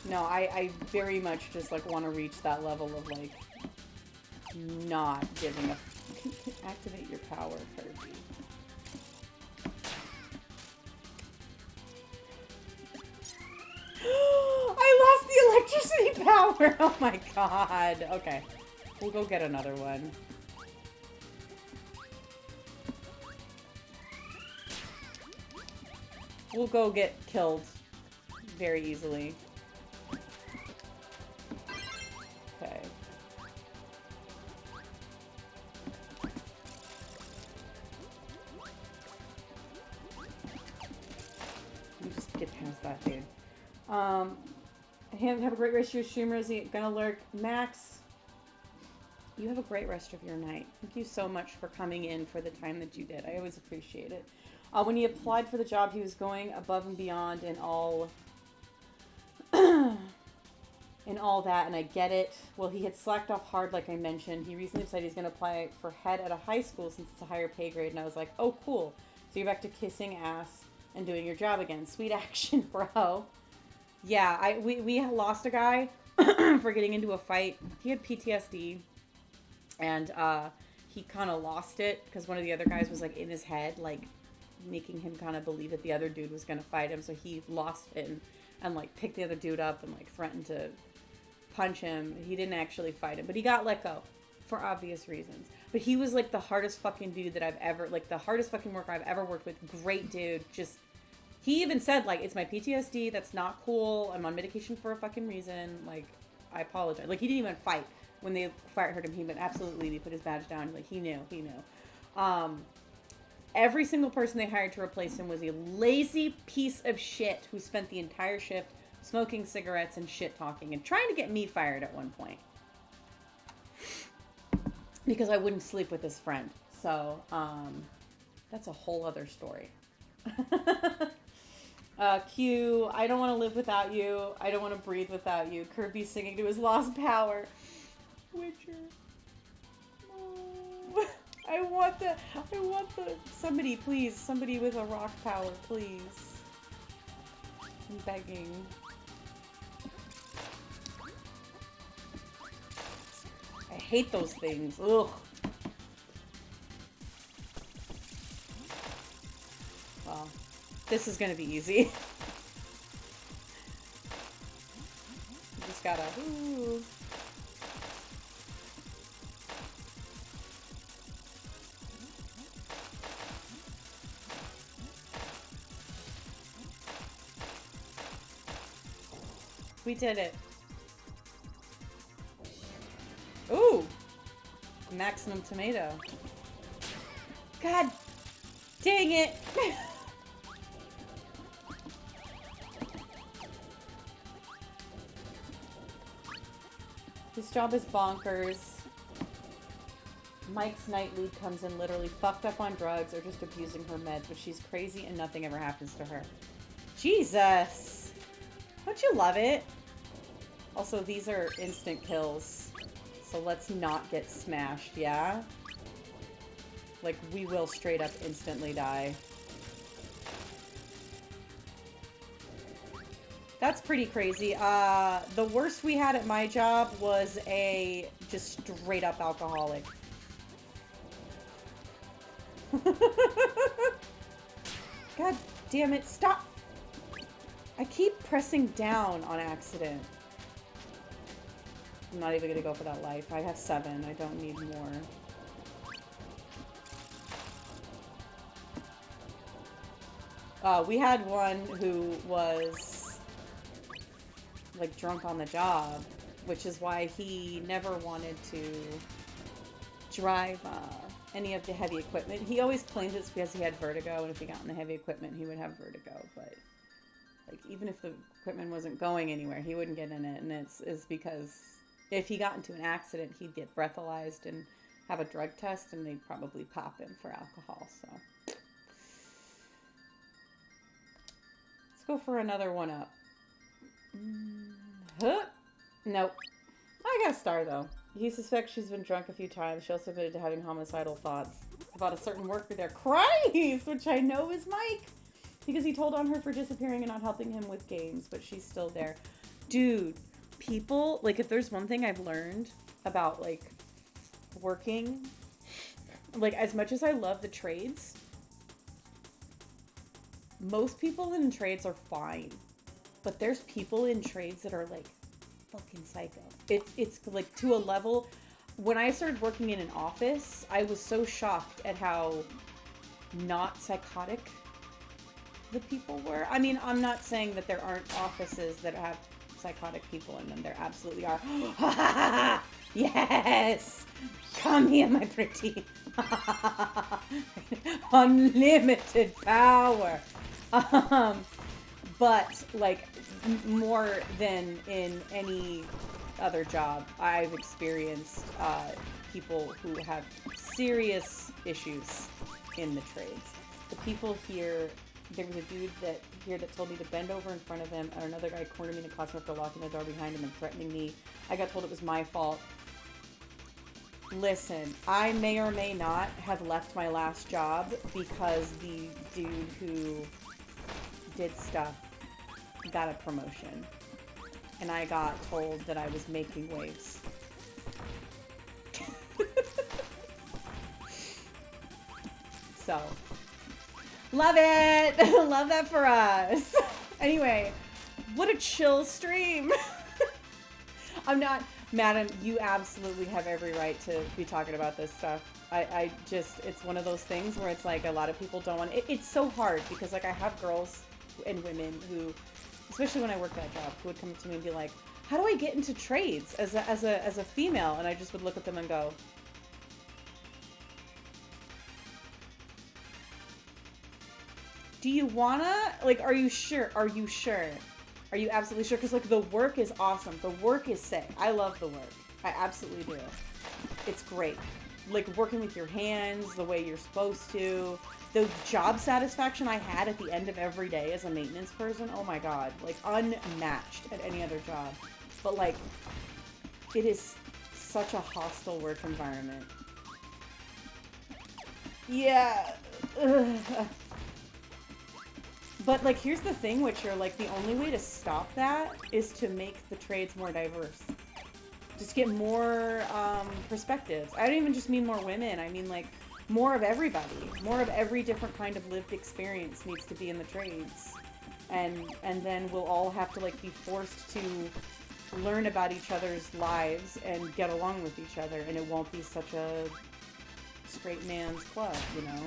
No, I very much just, like, want to reach that level of, like, not giving a... Activate your power, Kirby. I lost the electricity power! Oh my god. Okay. We'll go get another one. We'll go get killed very easily. Okay. Let me just get past that dude. Have a great rest of your stream, Rosie. Gonna lurk. Max, you have a great rest of your night. Thank you so much for coming in for the time that you did. I always appreciate it. When he applied for the job, he was going above and beyond in all... in all that, and I get it. Well, he had slacked off hard, like I mentioned. He recently decided he's going to apply for head at a high school since it's a higher pay grade, and I was like, oh, cool. So you're back to kissing ass and doing your job again. Sweet action, bro. Yeah, we lost a guy for getting into a fight. He had PTSD, and he kind of lost it because one of the other guys was, like, in his head, like, making him kind of believe that the other dude was going to fight him, so he lost it and like, picked the other dude up and, like, threatened to punch him. He didn't actually fight him, but he got let go for obvious reasons. But he was, like, the hardest fucking dude that I've ever, like, the hardest fucking worker I've ever worked with. Great dude. Just, he even said, like, it's my PTSD. That's not cool. I'm on medication for a fucking reason. Like, I apologize. Like, he didn't even fight when they fired him. He went absolutely, he put his badge down. Like, he knew. Every single person they hired to replace him was a lazy piece of shit who spent the entire shift smoking cigarettes and shit-talking and trying to get me fired at one point. Because I wouldn't sleep with his friend. So, that's a whole other story. Q, I don't want to live without you. I don't want to breathe without you. Kirby singing to his lost power. Witcher. No. I want the, somebody, please, somebody with a rock power, please. I'm begging. I hate those things. Ugh. Well, this is gonna be easy. You just gotta, ooh. We did it. Ooh! Maximum tomato. God dang it! This job is bonkers. Mike's night lead comes in literally fucked up on drugs or just abusing her meds, but she's crazy and nothing ever happens to her. Jesus! Don't you love it? Also, these are instant kills. So let's not get smashed, yeah? Like, we will straight up instantly die. That's pretty crazy. The worst we had at my job was a just straight up alcoholic. God damn it, stop! I keep pressing down on accident. I'm not even gonna go for that life. I have 7. I don't need more. We had one who was like drunk on the job, which is why he never wanted to drive any of the heavy equipment. He always claimed it's because he had vertigo, and if he got in the heavy equipment, he would have vertigo. But like, even if the equipment wasn't going anywhere, he wouldn't get in it, and it's because if he got into an accident, he'd get breathalyzed and have a drug test, and they'd probably pop him for alcohol. So let's go for another one up. Nope. I got a star, though. He suspects she's been drunk a few times. She also admitted to having homicidal thoughts about a certain worker there. Christ! Which I know is Mike. Because he told on her for disappearing and not helping him with games, but she's still there. Dude, people, like, if there's one thing I've learned about, like, working, like, as much as I love the trades, most people in trades are fine. But there's people in trades that are, like, fucking psycho. It's like, to a level. When I started working in an office, I was so shocked at how not psychotic the people were. I mean, I'm not saying that there aren't offices that have psychotic people in them. There absolutely are. Yes! Come here, my pretty. Unlimited power. But, like, more than in any other job, I've experienced people who have serious issues in the trades. The people here, there was a dude that told me to bend over in front of him, and another guy cornered me in the classroom after locking the door behind him and threatening me. I got told it was my fault. Listen, I may or may not have left my last job because the dude who did stuff got a promotion, and I got told that I was making waves. So, love it! Love that for us. Anyway, what a chill stream. I'm not, madam, you absolutely have every right to be talking about this stuff. I just, it's one of those things where it's like a lot of people don't want, it's so hard because, like, I have girls and women who, especially when I worked that job, who would come up to me and be like, how do I get into trades as a female? And I just would look at them and go, do you wanna, like, are you sure? Are you sure? Are you absolutely sure? Because, like, the work is awesome. The work is sick. I love the work. I absolutely do. It's great. Like, working with your hands the way you're supposed to. The job satisfaction I had at the end of every day as a maintenance person, oh my god, like, unmatched at any other job. But, like, it is such a hostile work environment. Yeah. Ugh. But, like, here's the thing, Witcher, like, the only way to stop that is to make the trades more diverse. Just get more, perspectives. I don't even just mean more women, I mean, like, more of everybody. More of every different kind of lived experience needs to be in the trades. And then we'll all have to, like, be forced to learn about each other's lives and get along with each other, and it won't be such a straight man's club, you know?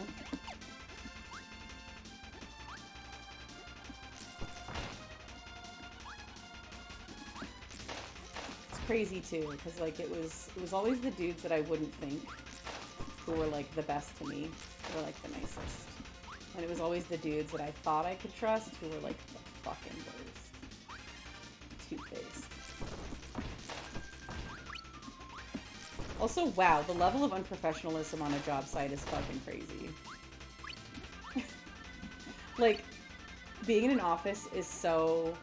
It's crazy, too, because, like, it was always the dudes that I wouldn't think who were, like, the best to me, who were, like, the nicest. And it was always the dudes that I thought I could trust who were, like, the fucking worst. Two-faced. Also, wow, the level of unprofessionalism on a job site is fucking crazy. Like, being in an office is so,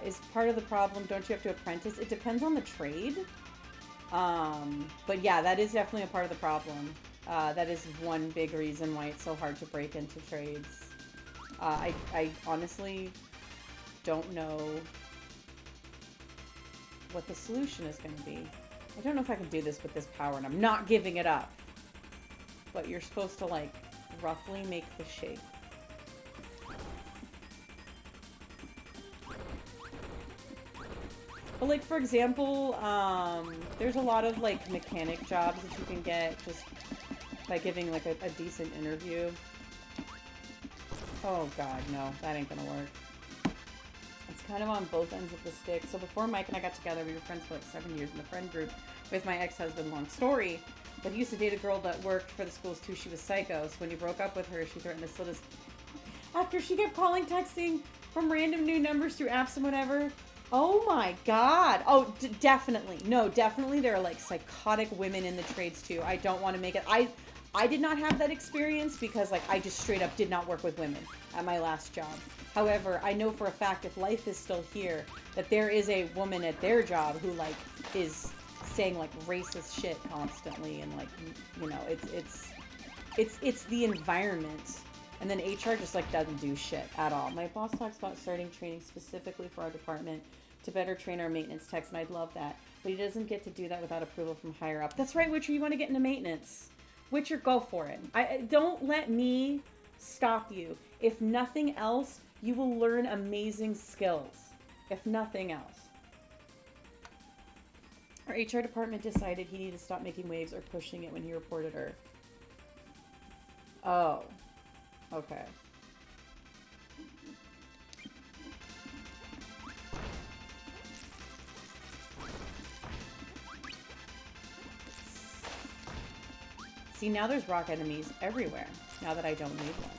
is part of the problem. Don't you have to apprentice? It depends on the trade. But yeah, that is definitely a part of the problem. That is one big reason why it's so hard to break into trades. I honestly don't know what the solution is going to be. I don't know if I can do this with this power, and I'm not giving it up. But you're supposed to, like, roughly make the shape. But, like, for example, there's a lot of, like, mechanic jobs that you can get just by giving, like, a decent interview. Oh god, no, that ain't gonna work. It's kind of on both ends of the stick. So before Mike and I got together, we were friends for like 7 years in the friend group with my ex-husband. Long story, but he used to date a girl that worked for the schools too. She was psycho. So when he broke up with her, she threatened to slit his... After she kept calling, texting from random new numbers through apps and whatever. Oh my god. Oh, definitely. No, definitely there are like psychotic women in the trades too. I don't want to make it... I did not have that experience because like I just straight up did not work with women at my last job. However, I know for a fact if life is still here that there is a woman at their job who like is saying like racist shit constantly and like, you know, it's the environment. And then HR just like doesn't do shit at all. My boss talks about starting training specifically for our department to better train our maintenance techs, and I'd love that. But he doesn't get to do that without approval from higher up. That's right, Witcher, you want to get into maintenance. Witcher, go for it. Don't let me stop you. If nothing else, you will learn amazing skills. If nothing else. Our HR department decided he needed to stop making waves or pushing it when he reported her. Oh. Okay. See, now there's rock enemies everywhere, now that I don't need them.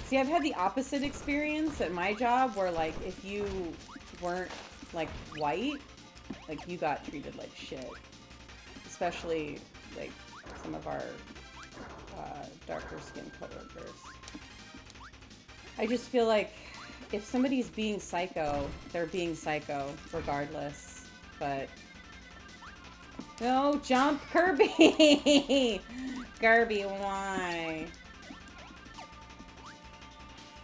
See, I've had the opposite experience at my job where, like, if you weren't, like, white, like, you got treated like shit. Especially, like, some of our darker skinned coworkers. I just feel like if somebody's being psycho, they're being psycho regardless. But no, jump, Kirby! Kirby, why?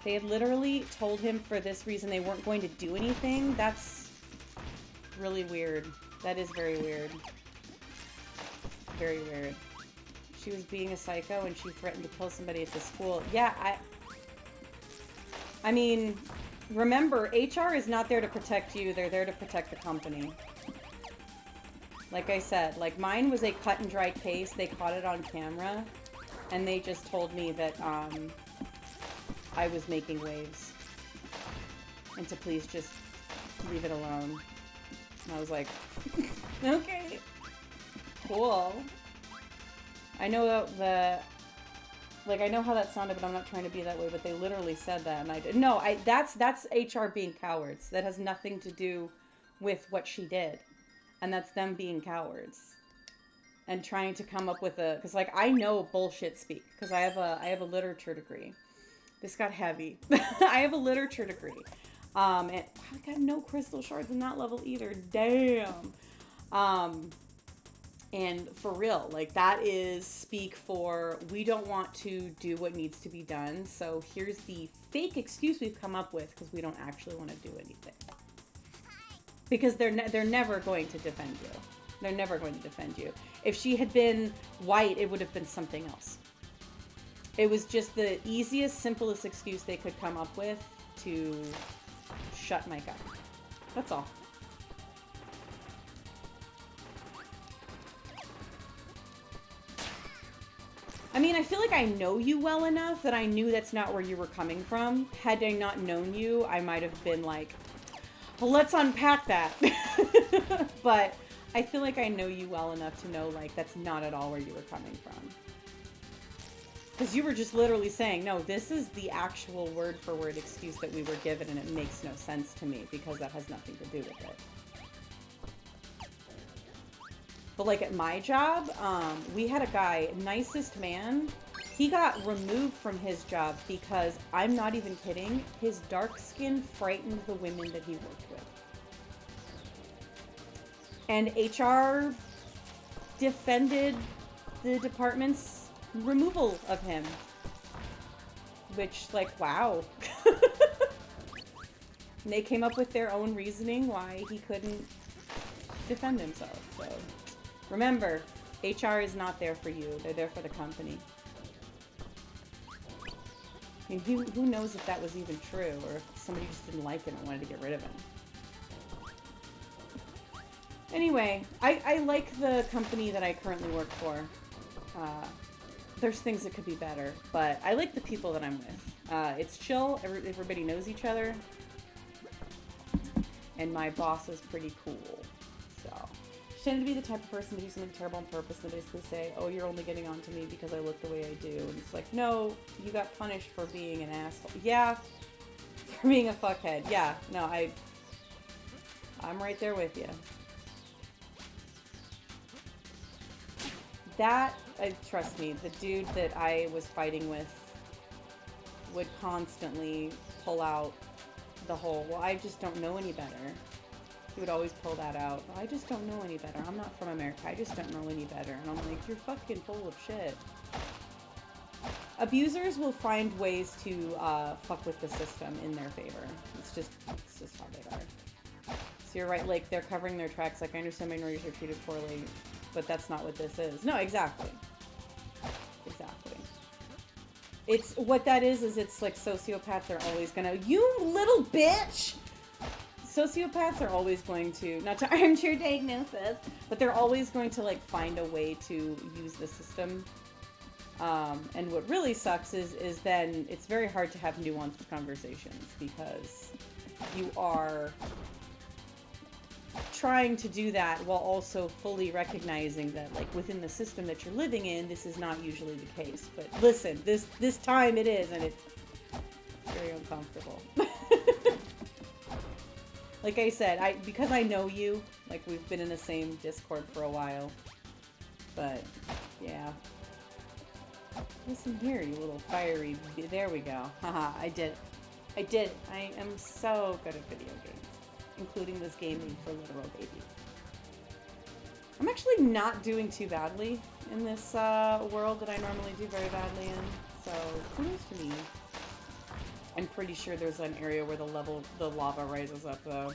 They had literally told him for this reason they weren't going to do anything. That's really weird. That is very weird. Very weird. She was being a psycho and she threatened to kill somebody at the school. Yeah, I mean, remember, HR is not there to protect you. They're there to protect the company. Like I said, like mine was a cut and dry case. They caught it on camera and they just told me that I was making waves and to please just leave it alone. And I was like, okay, cool. I know like I know how that sounded, but I'm not trying to be that way, but they literally said that and I did. No, that's HR being cowards. That has nothing to do with what she did. And that's them being cowards and trying to come up with a, cause like I know bullshit speak cause I have a literature degree. This got heavy. I have a literature degree. And I got no crystal shards in that level either. Damn. And for real, like that is speak for, we don't want to do what needs to be done. So here's the fake excuse we've come up with because we don't actually want to do anything. Because they're never going to defend you. They're never going to defend you. If she had been white, it would have been something else. It was just the easiest, simplest excuse they could come up with to shut Mike up. That's all. I mean, I feel like I know you well enough that I knew that's not where you were coming from. Had I not known you, I might have been like, well, let's unpack that. But I feel like I know you well enough to know, like, that's not at all where you were coming from. Because you were just literally saying, no, this is the actual word-for-word excuse that we were given, and it makes no sense to me, because that has nothing to do with it. But, like, at my job, we had a guy, nicest man. He got removed from his job because, I'm not even kidding, his dark skin frightened the women that he worked with. And HR defended the department's removal of him. Which, like, wow. And they came up with their own reasoning why he couldn't defend himself. So, remember, HR is not there for you. They're there for the company. I mean, who knows if that was even true, or if somebody just didn't like him and wanted to get rid of him. Anyway, I like the company that I currently work for. there's things that could be better, but I like the people that I'm with. It's chill. Everybody knows each other. And my boss is pretty cool. So, she tended to be the type of person to do something terrible on purpose and basically say, oh, you're only getting on to me because I look the way I do. And it's like, no, you got punished for being an asshole. Yeah, for being a fuckhead. Yeah, no, I'm right there with you. That, trust me, the dude that I was fighting with would constantly pull out the whole, well, I just don't know any better. He would always pull that out. Well, I just don't know any better. I'm not from America. I just don't know any better. And I'm like, you're fucking full of shit. Abusers will find ways to fuck with the system in their favor. It's just how they are. So you're right, like, they're covering their tracks. Like, I understand minorities are treated poorly, but that's not what this is. No, exactly. Exactly. It's, what that is it's like sociopaths are always gonna, you little bitch! Sociopaths are always going to, not to armchair diagnosis, but they're always going to, like, find a way to use the system. And what really sucks is then it's very hard to have nuanced conversations because you are trying to do that while also fully recognizing that, like, within the system that you're living in, this is not usually the case. But listen, this time it is, and it's very uncomfortable. Like I said, because I know you, like, we've been in the same Discord for a while. But yeah. Listen here, you little fiery. There we go. Haha, I did it. I did it. I am so good at video games. Including this game made for literal babies. I'm actually not doing too badly in this world that I normally do very badly in. So, kudos to me. I'm pretty sure there's an area where the lava rises up, though.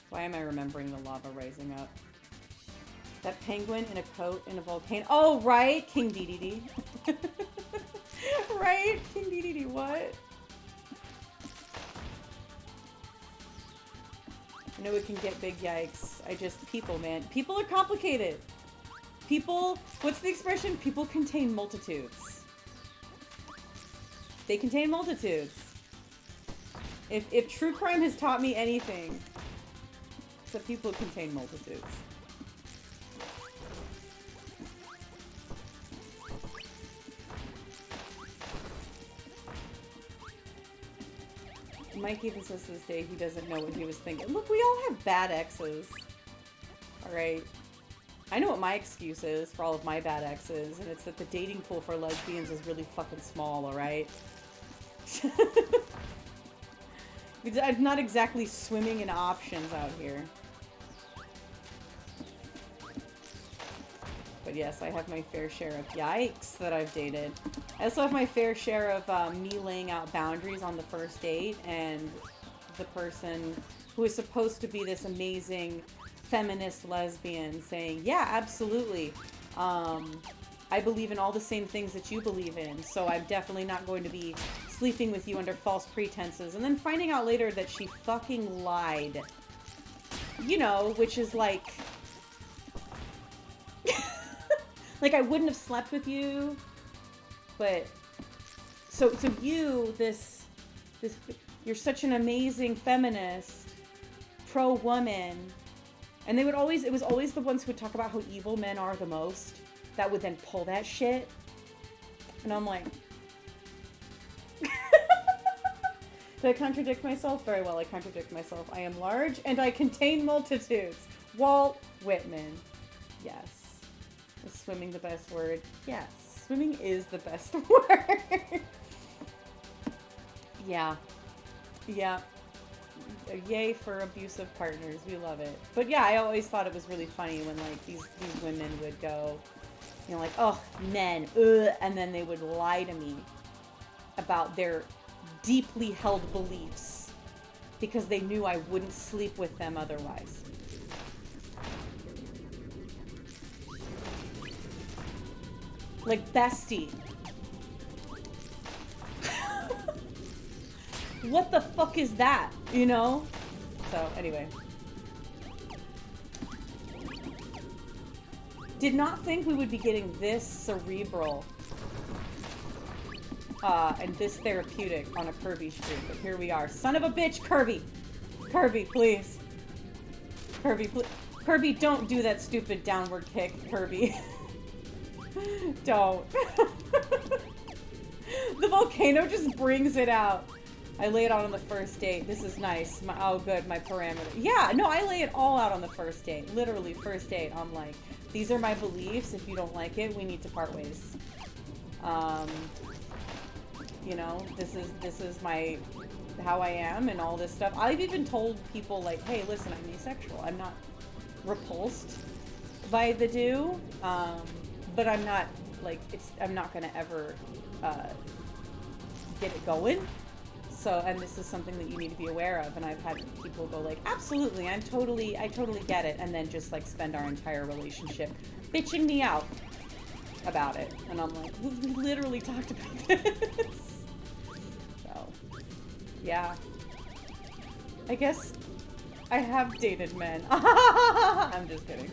Why am I remembering the lava rising up? That penguin in a coat in a volcano. Oh, right! King DDD. Right? King DDD, what? I know it can get big yikes. People, man. People are complicated. People, what's the expression? People contain multitudes. They contain multitudes. If true crime has taught me anything, it's that people contain multitudes. Mike even says to this day he doesn't know what he was thinking. Look, we all have bad exes. Alright. I know what my excuse is for all of my bad exes, and it's that the dating pool for lesbians is really fucking small, alright? I'm not exactly swimming in options out here. But yes, I have my fair share of yikes that I've dated. I also have my fair share of me laying out boundaries on the first date, and the person who is supposed to be this amazing feminist lesbian saying, yeah, absolutely. I believe in all the same things that you believe in, so I'm definitely not going to be sleeping with you under false pretenses. And then finding out later that she fucking lied. You know, which is like... like, I wouldn't have slept with you, but... So you, you're such an amazing feminist, pro-woman, and it was always the ones who would talk about how evil men are the most, that would then pull that shit. And I'm like... Did I contradict myself? Very well, I contradict myself. I am large, and I contain multitudes. Walt Whitman. Yes. Is swimming the best word? Yes. Swimming is the best word. Yeah. Yeah. Yay for abusive partners. We love it. But yeah, I always thought it was really funny when, like, these women would go, you know, like, oh, men, and then they would lie to me about their deeply held beliefs because they knew I wouldn't sleep with them otherwise. Like, bestie. What the fuck is that? You know? So, anyway. Did not think we would be getting this cerebral and this therapeutic on a Kirby stream, but here we are. Son of a bitch, Kirby! Kirby, please. Kirby, please. Kirby, don't do that stupid downward kick, Kirby. Don't. The volcano just brings it out. I lay it out on the first date. This is nice. Oh, good, my parameter. Yeah, no, I lay it all out on the first date. Literally, first date. I'm like, these are my beliefs. If you don't like it, we need to part ways. You know, this is my how I am and all this stuff. I've even told people like, hey, listen, I'm asexual. I'm not repulsed by the do, but I'm not like I'm not gonna ever get it going. So, and this is something that you need to be aware of. And I've had people go like, absolutely, I totally get it, and then just like spend our entire relationship bitching me out about it. And I'm like, we literally talked about this. So, yeah. I guess I have dated men. I'm just kidding.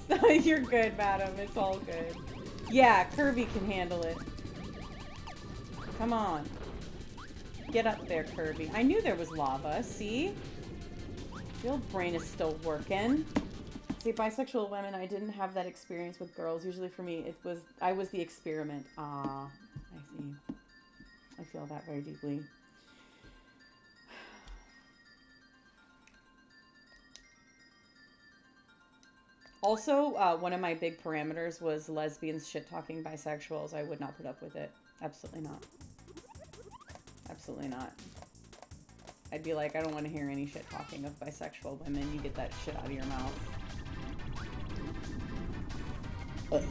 So, you're good, madam. It's all good. Yeah, Kirby can handle it. Come on. Get up there, Kirby. I knew there was lava. See? The old brain is still working. See, bisexual women, I didn't have that experience with girls. Usually for me, I was the experiment. Ah, I see. I feel that very deeply. Also, one of my big parameters was lesbians shit-talking bisexuals. I would not put up with it. Absolutely not. Absolutely not. I'd be like, I don't want to hear any shit-talking of bisexual women. You get that shit out of your mouth. Boop.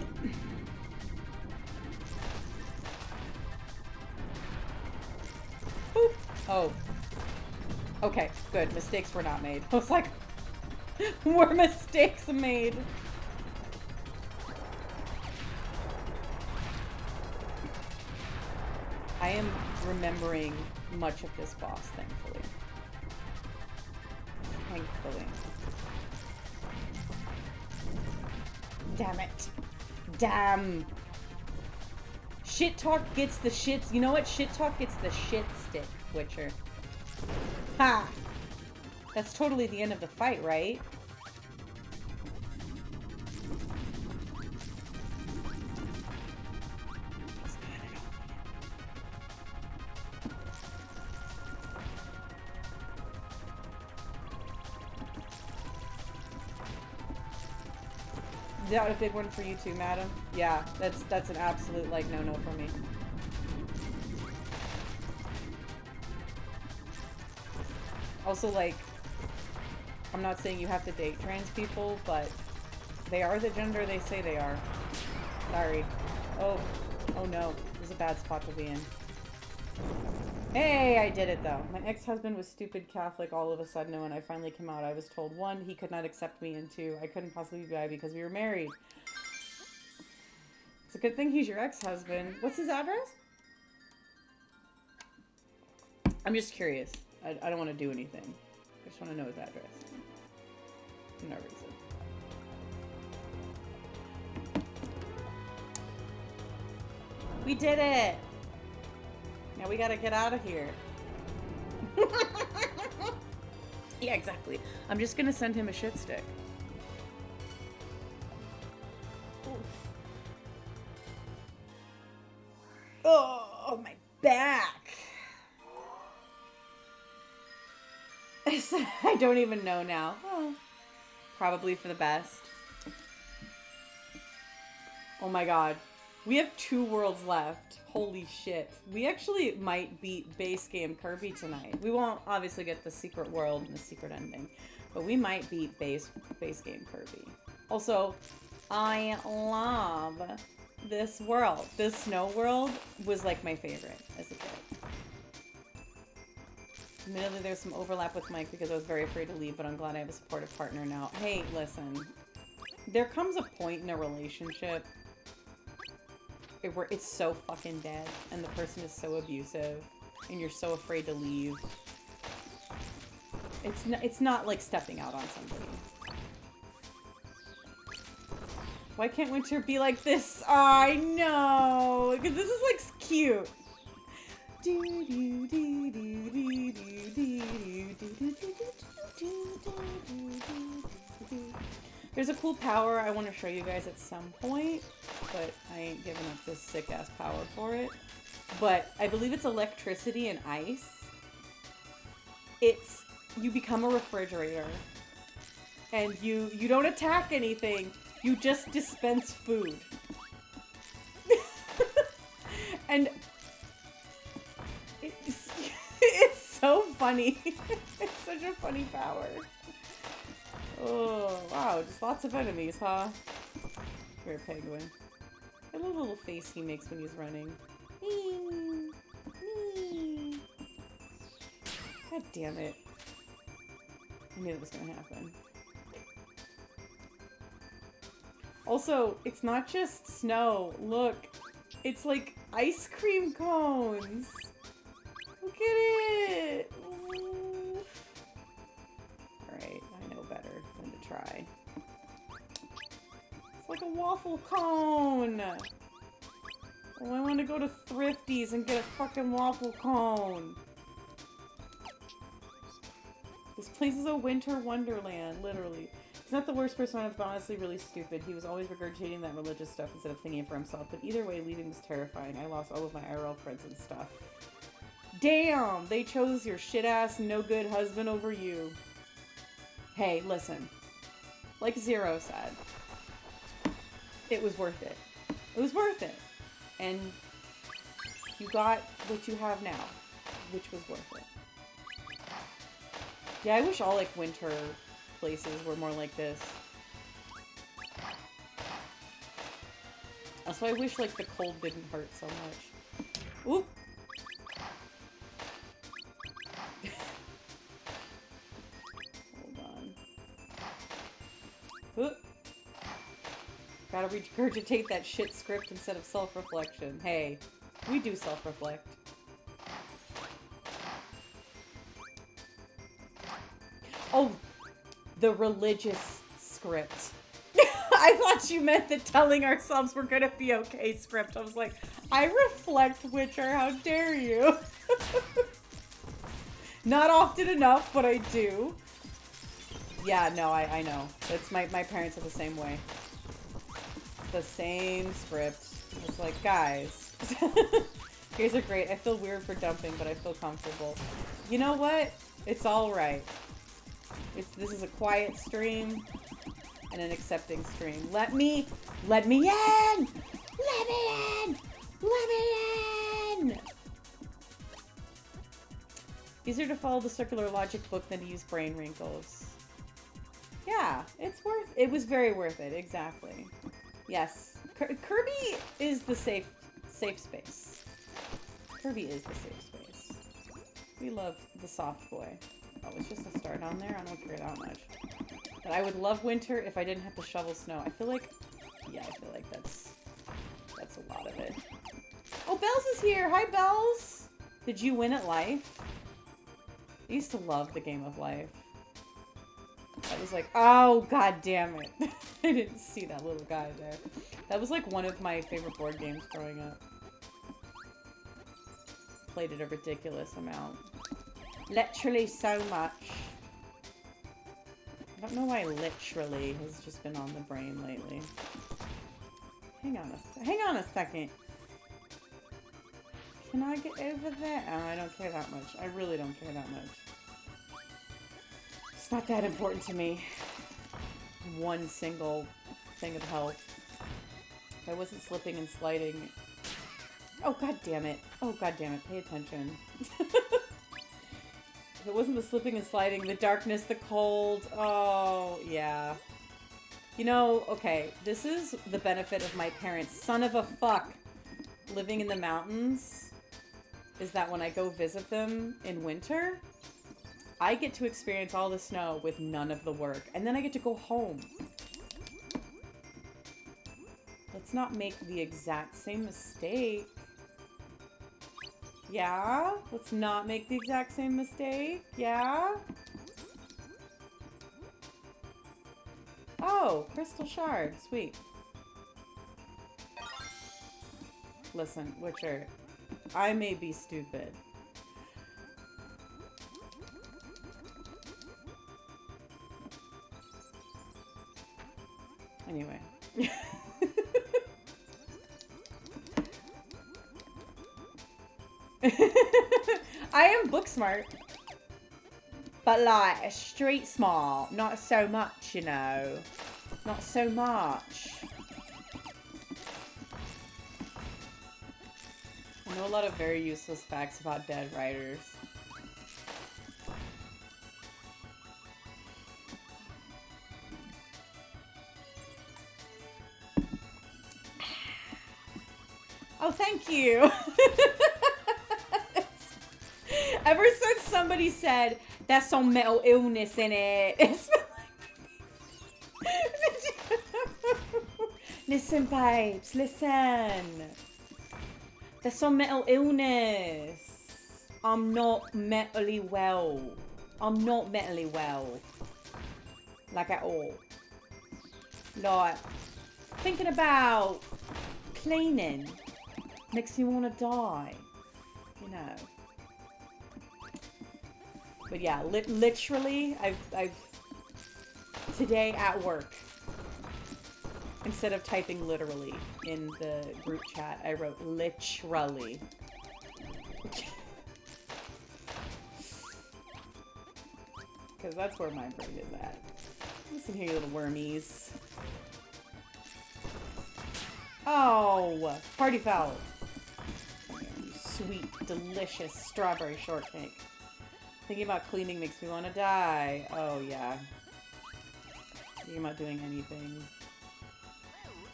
Oh. Okay, good. Mistakes were not made. I was like, were mistakes made? I am remembering much of this boss, thankfully. Thankfully. Damn it. Damn. Shit talk gets the shits. You know what? Shit talk gets the shit stick, Witcher. Ha! That's totally the end of the fight, right? Is that a big one for you too, madam? Yeah, that's an absolute, like, no-no for me. Also, like, I'm not saying you have to date trans people, but they are the gender they say they are. Sorry. Oh no. This is a bad spot to be in. Hey, I did it though. My ex-husband was stupid Catholic all of a sudden, and when I finally came out, I was told, 1, he could not accept me, and 2, I couldn't possibly be bi because we were married. It's a good thing he's your ex-husband. What's his address? I'm just curious. I don't want to do anything. I just want to know his address. No reason. We did it! Now we gotta get out of here. Yeah, exactly. I'm just gonna send him a shit stick. Oh, my back. I don't even know now. Oh, probably for the best. Oh my god. We have 2 worlds left. Holy shit. We actually might beat base game Kirby tonight. We won't obviously get the secret world and the secret ending, but we might beat base game Kirby. Also, I love this world. This snow world was like my favorite as a kid. Admittedly, there's some overlap with Mike because I was very afraid to leave, but I'm glad I have a supportive partner now. Hey, listen. There comes a point in a relationship where it's so fucking dead, and the person is so abusive, and you're so afraid to leave. It's not like stepping out on somebody. Why can't winter be like this? Oh, I know. Because this is like cute. There's a cool power I want to show you guys at some point, but I ain't giving up this sick-ass power for it. But I believe it's electricity and ice. You become a refrigerator. And you don't attack anything. You just dispense food. And it's so funny. It's such a funny power. Oh, wow. Just lots of enemies, huh? Weird penguin. I love the little face he makes when he's running. God damn it. I knew it was gonna happen. Also, it's not just snow. Look. It's like ice cream cones. Look at it. Ooh. Alright, I know better than to try. It's like a waffle cone. Oh, I want to go to Thrifty's and get a fucking waffle cone. This place is a winter wonderland, literally. He's not the worst person on earth, but honestly really stupid. He was always regurgitating that religious stuff instead of thinking it for himself. But either way, leaving was terrifying. I lost all of my IRL friends and stuff. Damn! They chose your shit-ass, no-good husband over you. Hey, listen. Like Zero said, it was worth it. It was worth it. And you got what you have now, which was worth it. Yeah, I wish all, like, winter places were more like this. Also, I wish, like, the cold didn't hurt so much. Oop! Hold on. Oop! Gotta regurgitate that shit script instead of self-reflection. Hey, we do self-reflect. Oh, the religious script. I thought you meant the telling ourselves we're gonna be okay script. I was like, I reflect, Witcher, how dare you? Not often enough, but I do. Yeah, no, I know. It's my parents are the same way. The same script. It's like, guys. You guys are great. I feel weird for dumping, but I feel comfortable. You know what? It's alright. This is a quiet stream and an accepting stream. Let me in! Let me in! Let me in! Easier to follow the circular logic book than to use brain wrinkles. Yeah, it was very worth it, exactly. Yes. Kirby is the safe space. Kirby is the safe space. We love the soft boy. Oh, it's just a star down there? I don't care that much. But I would love winter if I didn't have to shovel snow. I feel like that's a lot of it. Oh, Bells is here! Hi, Bells! Did you win at Life? I used to love the game of Life. I was like, oh, god damn it. I didn't see that little guy there. That was like one of my favorite board games growing up. Played it a ridiculous amount. Literally so much. I don't know why literally has just been on the brain lately. Hang on a second. Can I get over there? Oh, I don't care that much. I really don't care that much. It's not that important to me. One single thing of health. If I wasn't slipping and sliding... Oh, god damn it. Oh, god damn it. Pay attention. If it wasn't the slipping and sliding, the darkness, the cold... Oh, yeah. You know, okay, this is the benefit of my parents. Son of a fuck. Living in the mountains is that when I go visit them in winter, I get to experience all the snow with none of the work. And then I get to go home. Let's not make the exact same mistake. Yeah? Let's not make the exact same mistake. Yeah? Oh, crystal shard. Sweet. listen, Witcher, I may be stupid. Anyway. I am book smart. But like, street smart. Not so much, you know. Not so much. I know a lot of very useless facts about dead writers. Oh, thank you. Ever since somebody said, that's some mental illness in it. It's been like... Listen, babes, listen. There's some mental illness. I'm not mentally well. I'm not mentally well. Like, at all. Like, thinking about cleaning makes me want to die. You know. But yeah, literally, I've today at work, instead of typing literally in the group chat, I wrote literally. Because that's where my brain is at. Listen here, you little wormies. Oh, party foul. Sweet, delicious strawberry shortcake. Thinking about cleaning makes me want to die. Oh, yeah. Thinking about doing anything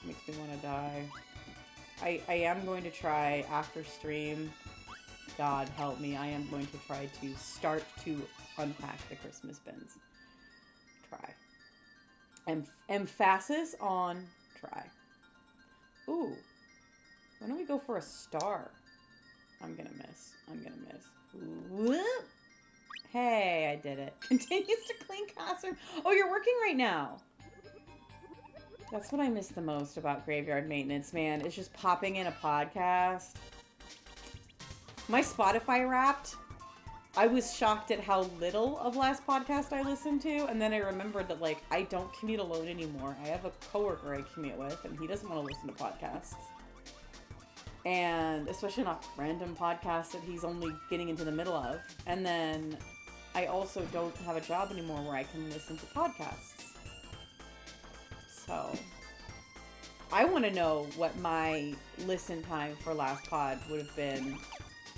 makes me want to die. I am going to try after stream. God help me. I am going to try to start to unpack the Christmas bins. Try. Emphasis on try. Ooh. Why don't we go for a star? I'm gonna miss. I'm gonna miss. Whoop. Hey, I did it. Continues to clean classroom. Oh, you're working right now. That's what I miss the most about graveyard maintenance, man. It's just popping in a podcast. My Spotify Wrapped, I was shocked at how little of last podcast I listened to, and then I remembered that, like, I don't commute alone anymore. I have a coworker I commute with, and he doesn't want to listen to podcasts. And especially not random podcasts that he's only getting into the middle of. And then I also don't have a job anymore where I can listen to podcasts. So I want to know what my listen time for last pod would have been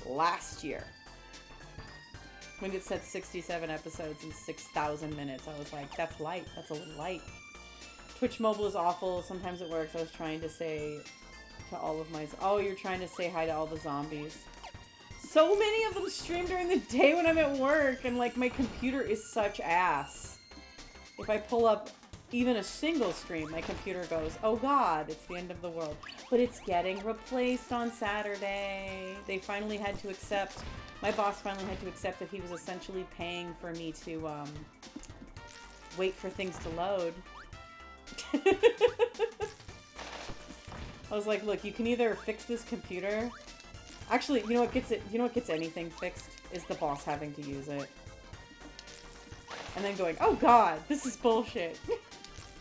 last year. When it said 67 episodes and 6,000 minutes, I was like, that's light. That's a little light. Twitch mobile is awful. Sometimes it works. I was trying to say to all of my... Oh, you're trying to say hi to all the zombies. So many of them stream during the day when I'm at work, and, like, my computer is such ass. If I pull up even a single stream, my computer goes, oh god, it's the end of the world. But it's getting replaced on Saturday. They finally had to accept... My boss finally had to accept that he was essentially paying for me to, wait for things to load. I was like, look, you can either fix this computer. Actually, you know what gets anything fixed is the boss having to use it. And then going, oh god, this is bullshit.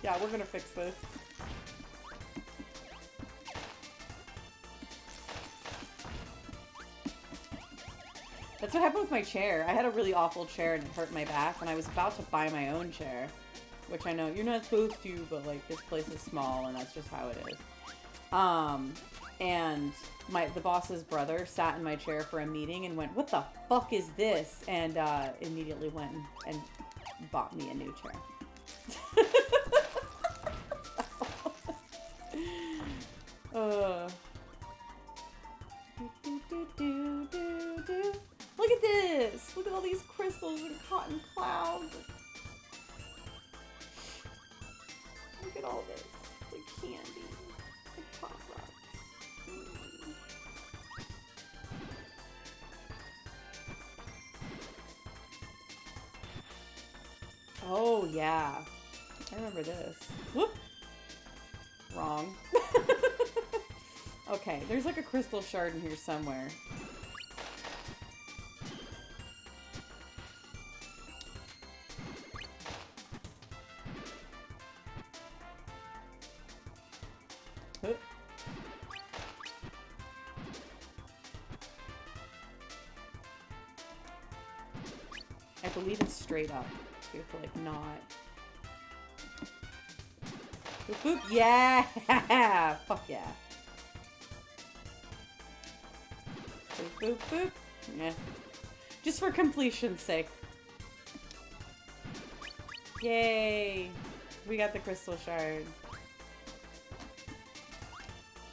Yeah, we're gonna fix this. That's what happened with my chair. I had a really awful chair and it hurt my back, and I was about to buy my own chair. Which I know you're not supposed to, but, like, this place is small and that's just how it is. And the boss's brother sat in my chair for a meeting and went, what the fuck is this? And immediately went and bought me a new chair. Look at this! Look at all these crystals and cotton clouds. Look at all this. The candy. The pop rocks. Oh, yeah. I remember this. Whoop! Wrong. Okay, there's like a crystal shard in here somewhere. Huh. I believe it's straight up. You have to like not. Boop boop. Yeah! Fuck yeah. Boop boop boop. Yeah. Just for completion's sake. Yay! We got the crystal shard.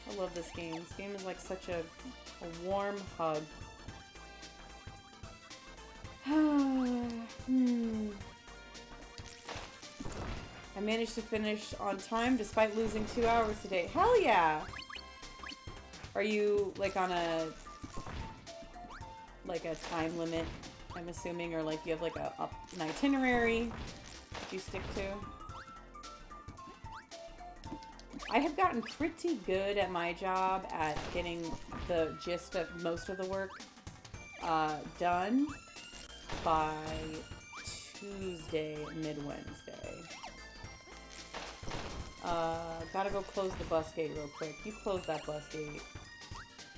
I love this game. This game is like such a warm hug. I managed to finish on time despite losing 2 hours today. Hell yeah! Are you like on a time limit, I'm assuming, or like you have like an itinerary that you stick to? I have gotten pretty good at my job at getting the gist of most of the work done by Tuesday, mid-Wednesday. Gotta go close the bus gate real quick. You close that bus gate.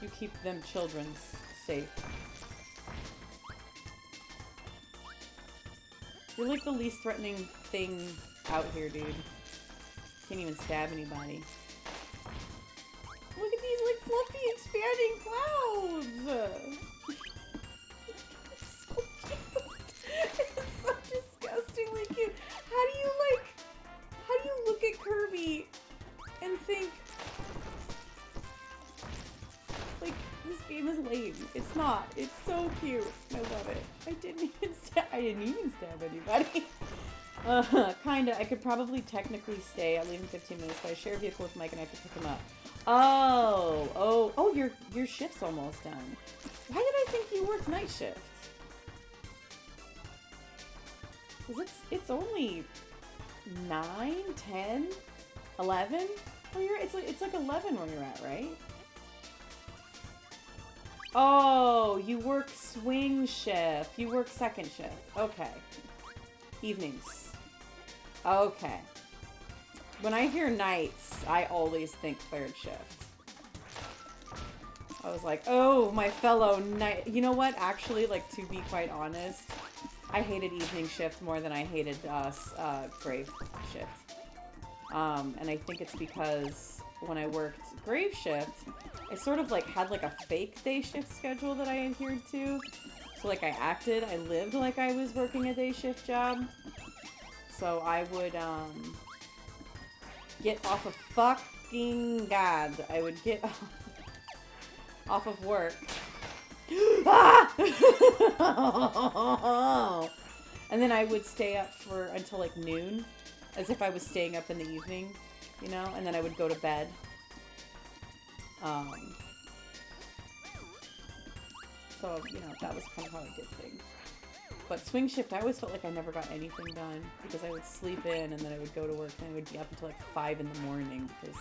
You keep them children safe. You're like the least threatening thing out here, dude. Can't even stab anybody. Look at these like fluffy expanding clouds! So cute. It's so disgustingly cute. How do you look at Kirby and think, like, this game is lame? It's not. It's so cute. I love it. I didn't even stab anybody. Kinda. I could probably technically stay. I leave in 15 minutes, but I share a vehicle with Mike and I have to pick him up. Oh, your shift's almost done. Why did I think you worked night shift? 'Cause it's only 9, 10, 11 where you're it's like 11 where you're at, right? Oh, you work swing shift. You work second shift. Okay. Evenings. Okay. When I hear nights, I always think third shift. I was like, oh, my fellow night. You know what? Actually, like, to be quite honest, I hated evening shift more than I hated grave shift. And I think it's because when I worked grave shift, I sort of like had like a fake day shift schedule that I adhered to. So like I lived like I was working a day shift job. So I would get off of fucking God. I would get off of work. And then I would stay up until like noon, as if I was staying up in the evening, you know, and then I would go to bed. So, you know, that was kind of how I did things. But swing shift, I always felt like I never got anything done, because I would sleep in and then I would go to work and I would be up until like 5 in the morning, because,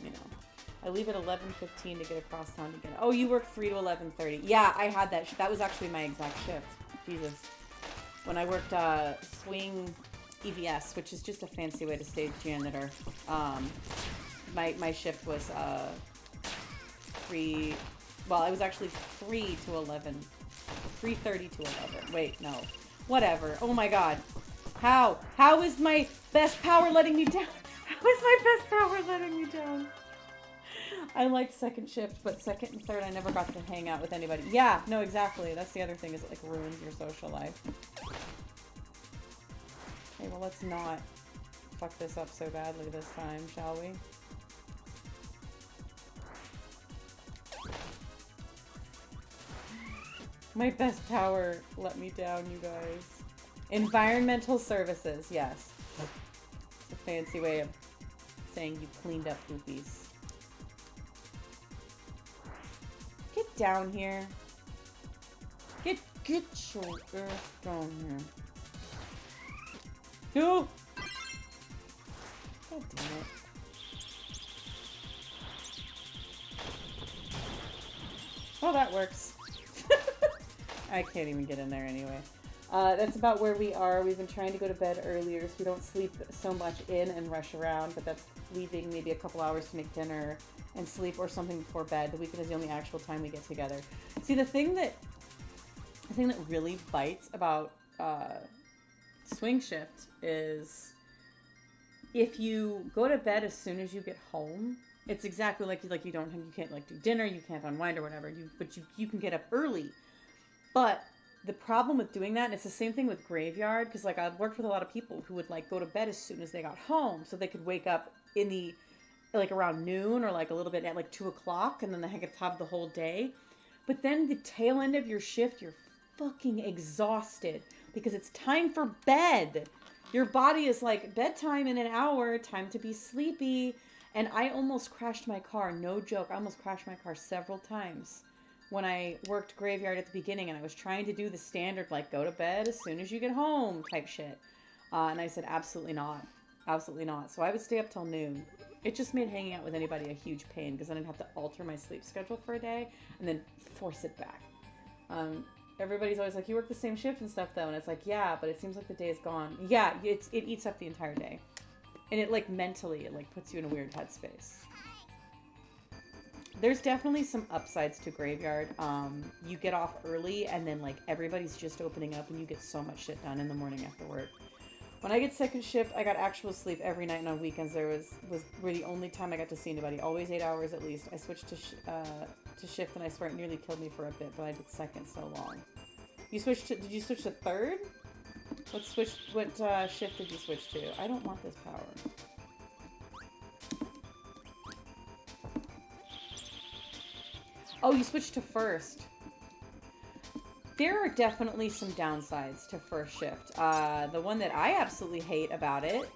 you know, I leave at 11:15 to get across town to get. Oh, you work 3 to 11:30. Yeah, I had that. That was actually my exact shift. Jesus. When I worked swing EVS, which is just a fancy way to say janitor. My shift was 3. Well, it was actually 3 to 11. 3:30 to 11. Wait, no. Whatever. Oh my God. How? How is my best power letting me down? How is my best power letting me down? I liked second shift, but second and third I never got to hang out with anybody. Yeah, no, exactly. That's the other thing, is it like ruins your social life. Okay, well let's not fuck this up so badly this time, shall we? My best power let me down, you guys. Environmental services, yes. It's a fancy way of saying you cleaned up poopies. Get down here. Get your ass down here. No! God damn it. Oh, that works. I can't even get in there anyway. That's about where we are. We've been trying to go to bed earlier so we don't sleep so much in and rush around, but that's leaving maybe a couple hours to make dinner and sleep or something before bed. The weekend is the only actual time we get together. See, the thing that really bites about swing shift is if you go to bed as soon as you get home, it's exactly like you can't like do dinner, you can't unwind or whatever. But you can get up early. But the problem with doing that, and it's the same thing with graveyard, because like I've worked with a lot of people who would like go to bed as soon as they got home, so they could wake up in the like around noon or like a little bit at like 2 o'clock, and then they could have the whole day. But then the tail end of your shift, you're fucking exhausted because it's time for bed. Your body is like bedtime in an hour, time to be sleepy. And I almost crashed my car, no joke. I almost crashed my car several times when I worked graveyard at the beginning, and I was trying to do the standard, like, go to bed as soon as you get home type shit. And I said, absolutely not. Absolutely not. So I would stay up till noon. It just made hanging out with anybody a huge pain because then I'd have to alter my sleep schedule for a day and then force it back. Everybody's always like, you work the same shift and stuff, though. And it's like, yeah, but it seems like the day is gone. Yeah, it eats up the entire day. And it, like, mentally, it, like, puts you in a weird headspace. There's definitely some upsides to graveyard. You get off early, and then, like, everybody's just opening up, and you get so much shit done in the morning after work. When I get second shift, I got actual sleep every night, and on weekends were the only time I got to see anybody. Always 8 hours at least. I switched to shift, and I swear it nearly killed me for a bit, but I did second so long. Did you switch to third? What shift did you switch to? I don't want this power. Oh, you switched to first. There are definitely some downsides to first shift. The one that I absolutely hate about it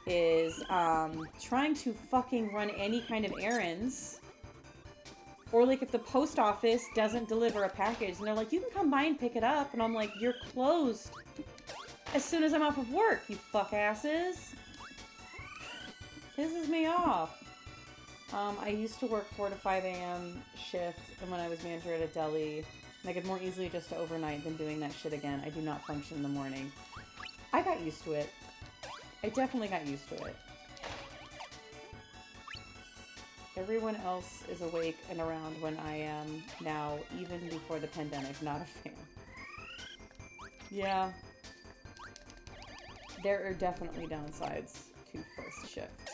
is trying to fucking run any kind of errands. Or like if the post office doesn't deliver a package and they're like, you can come by and pick it up. And I'm like, you're closed as soon as I'm off of work, you fuck asses. Pisses me off. I used to work 4 to 5 a.m. shift when I was manager at a deli. And I could more easily just overnight than doing that shit again. I do not function in the morning. I got used to it. I definitely got used to it. Everyone else is awake and around when I am now, even before the pandemic. Not a fan. Yeah. There are definitely downsides to first shift.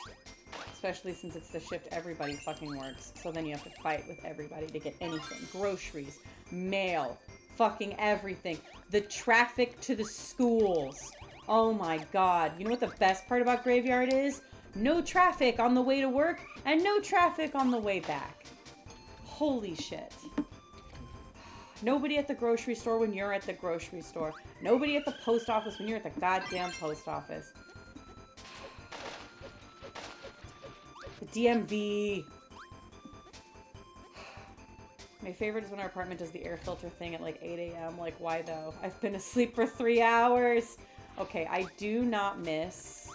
Especially since it's the shift everybody fucking works. So then you have to fight with everybody to get anything. Groceries, mail, fucking everything. The traffic to the schools. Oh my god. You know what the best part about graveyard is? No traffic on the way to work and no traffic on the way back. Holy shit. Nobody at the grocery store when you're at the grocery store. Nobody at the post office when you're at the goddamn post office. The DMV. My favorite is when our apartment does the air filter thing at like 8 a.m. Like, why though? I've been asleep for 3 hours. Okay, I do not miss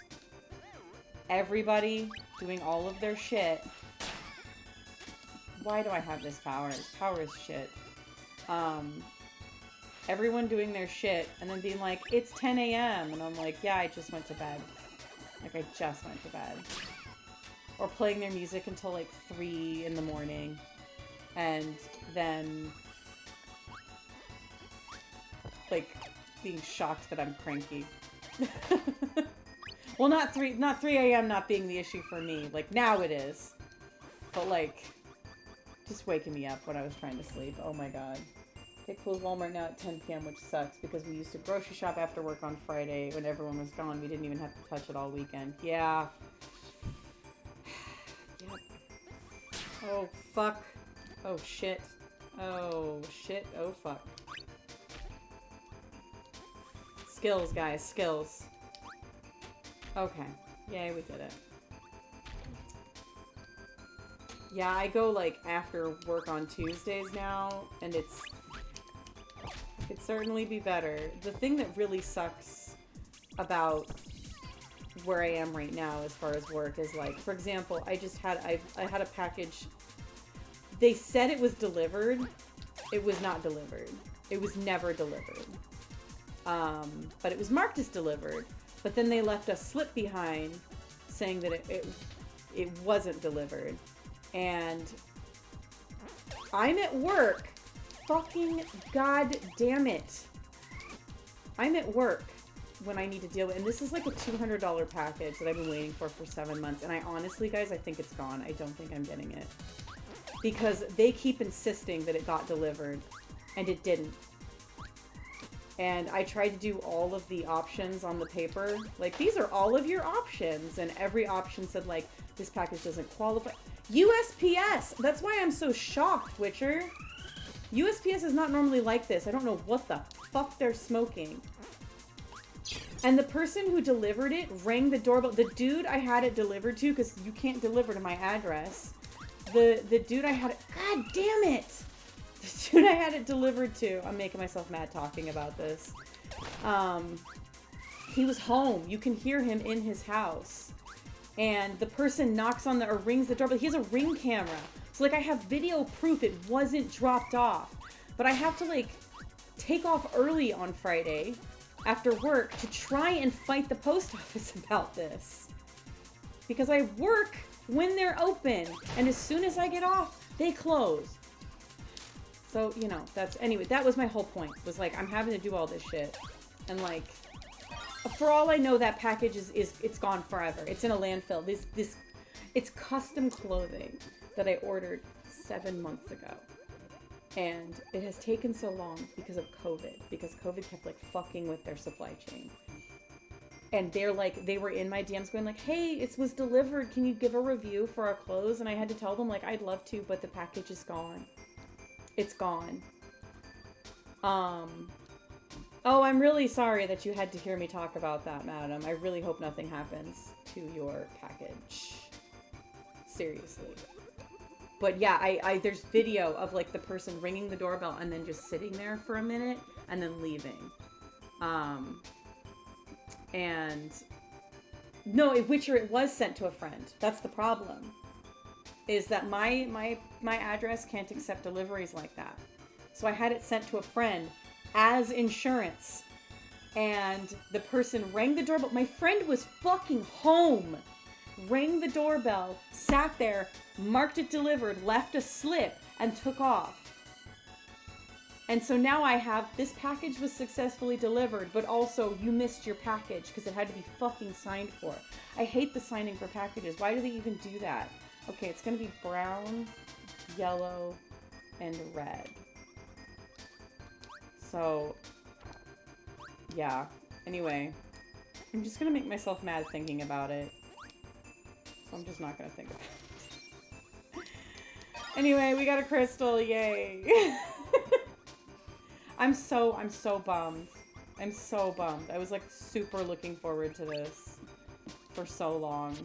everybody doing all of their shit. Why do I have this power? This power is shit. Everyone doing their shit and then being like, it's 10 a.m. And I'm like, yeah, I just went to bed. Like, I just went to bed. Or playing their music until like 3 in the morning. And then like being shocked that I'm cranky. Well, not 3 a.m. not being the issue for me. Like, now it is. But like, just waking me up when I was trying to sleep. Oh my god. They close Walmart now at 10 p.m., which sucks because we used to grocery shop after work on Friday when everyone was gone. We didn't even have to touch it all weekend. Yeah. Yep. Oh, fuck. Oh, shit. Oh, shit. Oh, fuck. Skills, guys. Skills. Okay. Yay, we did it. Yeah, I go, like, after work on Tuesdays now, and it could certainly be better. The thing that really sucks about where I am right now as far as work is, like, for example, I had a package. They said it was delivered, it was not delivered. It was never delivered. But it was marked as delivered. But then they left a slip behind saying that it wasn't delivered. And I'm at work. Fucking god damn it. I'm at work when I need to deal with, and this is like a $200 package that I've been waiting for 7 months. And I honestly, guys, I think it's gone. I don't think I'm getting it. Because they keep insisting that it got delivered. And it didn't. And I tried to do all of the options on the paper. Like, these are all of your options. And every option said, like, this package doesn't qualify. USPS! That's why I'm so shocked, Witcher. USPS is not normally like this. I don't know what the fuck they're smoking. And the person who delivered it rang the doorbell. The dude I had it delivered to, because you can't deliver to my address. The dude I had it... God damn it! The dude I had it delivered to, I'm making myself mad talking about this. He was home. You can hear him in his house. And the person knocks on or rings the doorbell. He has a Ring camera. So, like, I have video proof it wasn't dropped off. But I have to, like, take off early on Friday after work to try and fight the post office about this. Because I work when they're open. And as soon as I get off, they close. So, you know, anyway, that was my whole point. Was like, I'm having to do all this shit. And like, for all I know, that package it's gone forever. It's in a landfill. It's custom clothing that I ordered 7 months ago. And it has taken so long because of COVID. Because COVID kept like fucking with their supply chain. And they're like, they were in my DMs going like, hey, it was delivered. Can you give a review for our clothes? And I had to tell them like, I'd love to, but the package is gone. It's gone. Oh, I'm really sorry that you had to hear me talk about that, madam. I really hope nothing happens to your package. Seriously. But yeah, there's video of like the person ringing the doorbell and then just sitting there for a minute and then leaving. And no, Witcher, it was sent to a friend. That's the problem. Is that my address can't accept deliveries like that. So I had it sent to a friend as insurance. And the person rang the doorbell. My friend was fucking home. Rang the doorbell, sat there, marked it delivered, left a slip, and took off. And so now I have, this package was successfully delivered, but also you missed your package because it had to be fucking signed for. I hate the signing for packages. Why do they even do that? Okay, it's going to be brown, yellow, and red. So, yeah. Anyway, I'm just going to make myself mad thinking about it. So I'm just not going to think about it. Anyway, we got a crystal. Yay. I'm so bummed. I'm so bummed. I was like super looking forward to this for so long.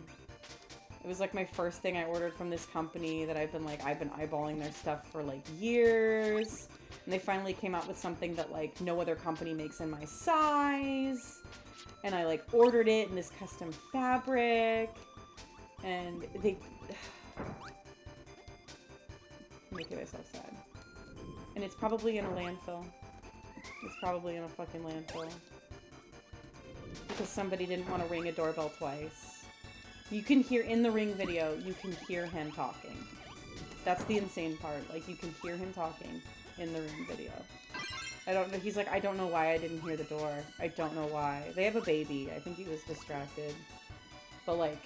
It was like my first thing I ordered from this company that I've been eyeballing their stuff for like years. And they finally came out with something that like no other company makes in my size. And I like ordered it in this custom fabric. And they... I'm making myself sad. And it's probably in a landfill. It's probably in a fucking landfill. Because somebody didn't want to ring a doorbell twice. You can hear, in the Ring video, you can hear him talking. That's the insane part. Like, you can hear him talking in the Ring video. I don't know, he's like, I don't know why I didn't hear the door. I don't know why. They have a baby. I think he was distracted. But, like,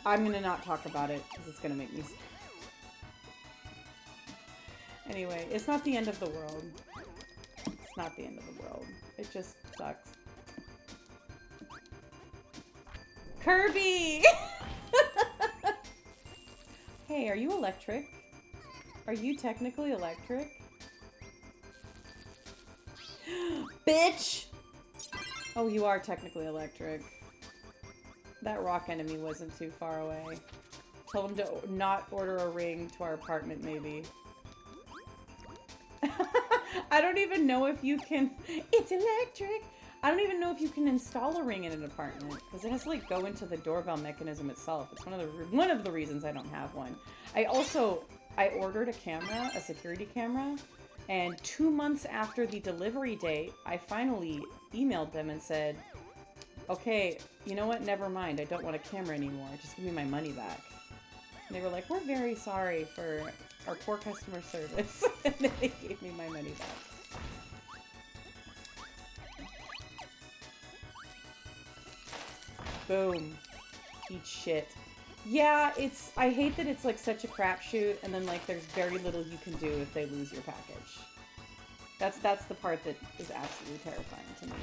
I'm gonna not talk about it, because it's gonna make me sad. Anyway, it's not the end of the world. It's not the end of the world. It just sucks. Kirby! Hey, are you electric? Are you technically electric? Bitch! Oh, you are technically electric. That rock enemy wasn't too far away. Tell him to not order a ring to our apartment, maybe. I don't even know if you can... It's electric! I don't even know if you can install a ring in an apartment, because it has to, like, go into the doorbell mechanism itself. It's one of the reasons I don't have one. I also I ordered a camera, a security camera, and 2 months after the delivery date, I finally emailed them and said, okay, you know what? Never mind. I don't want a camera anymore. Just give me my money back. And they were like, we're very sorry for our poor customer service. And then they gave me my money back. Boom. Eat shit. Yeah, I hate that it's like such a crapshoot, and then like there's very little you can do if they lose your package. That's the part that is absolutely terrifying to me.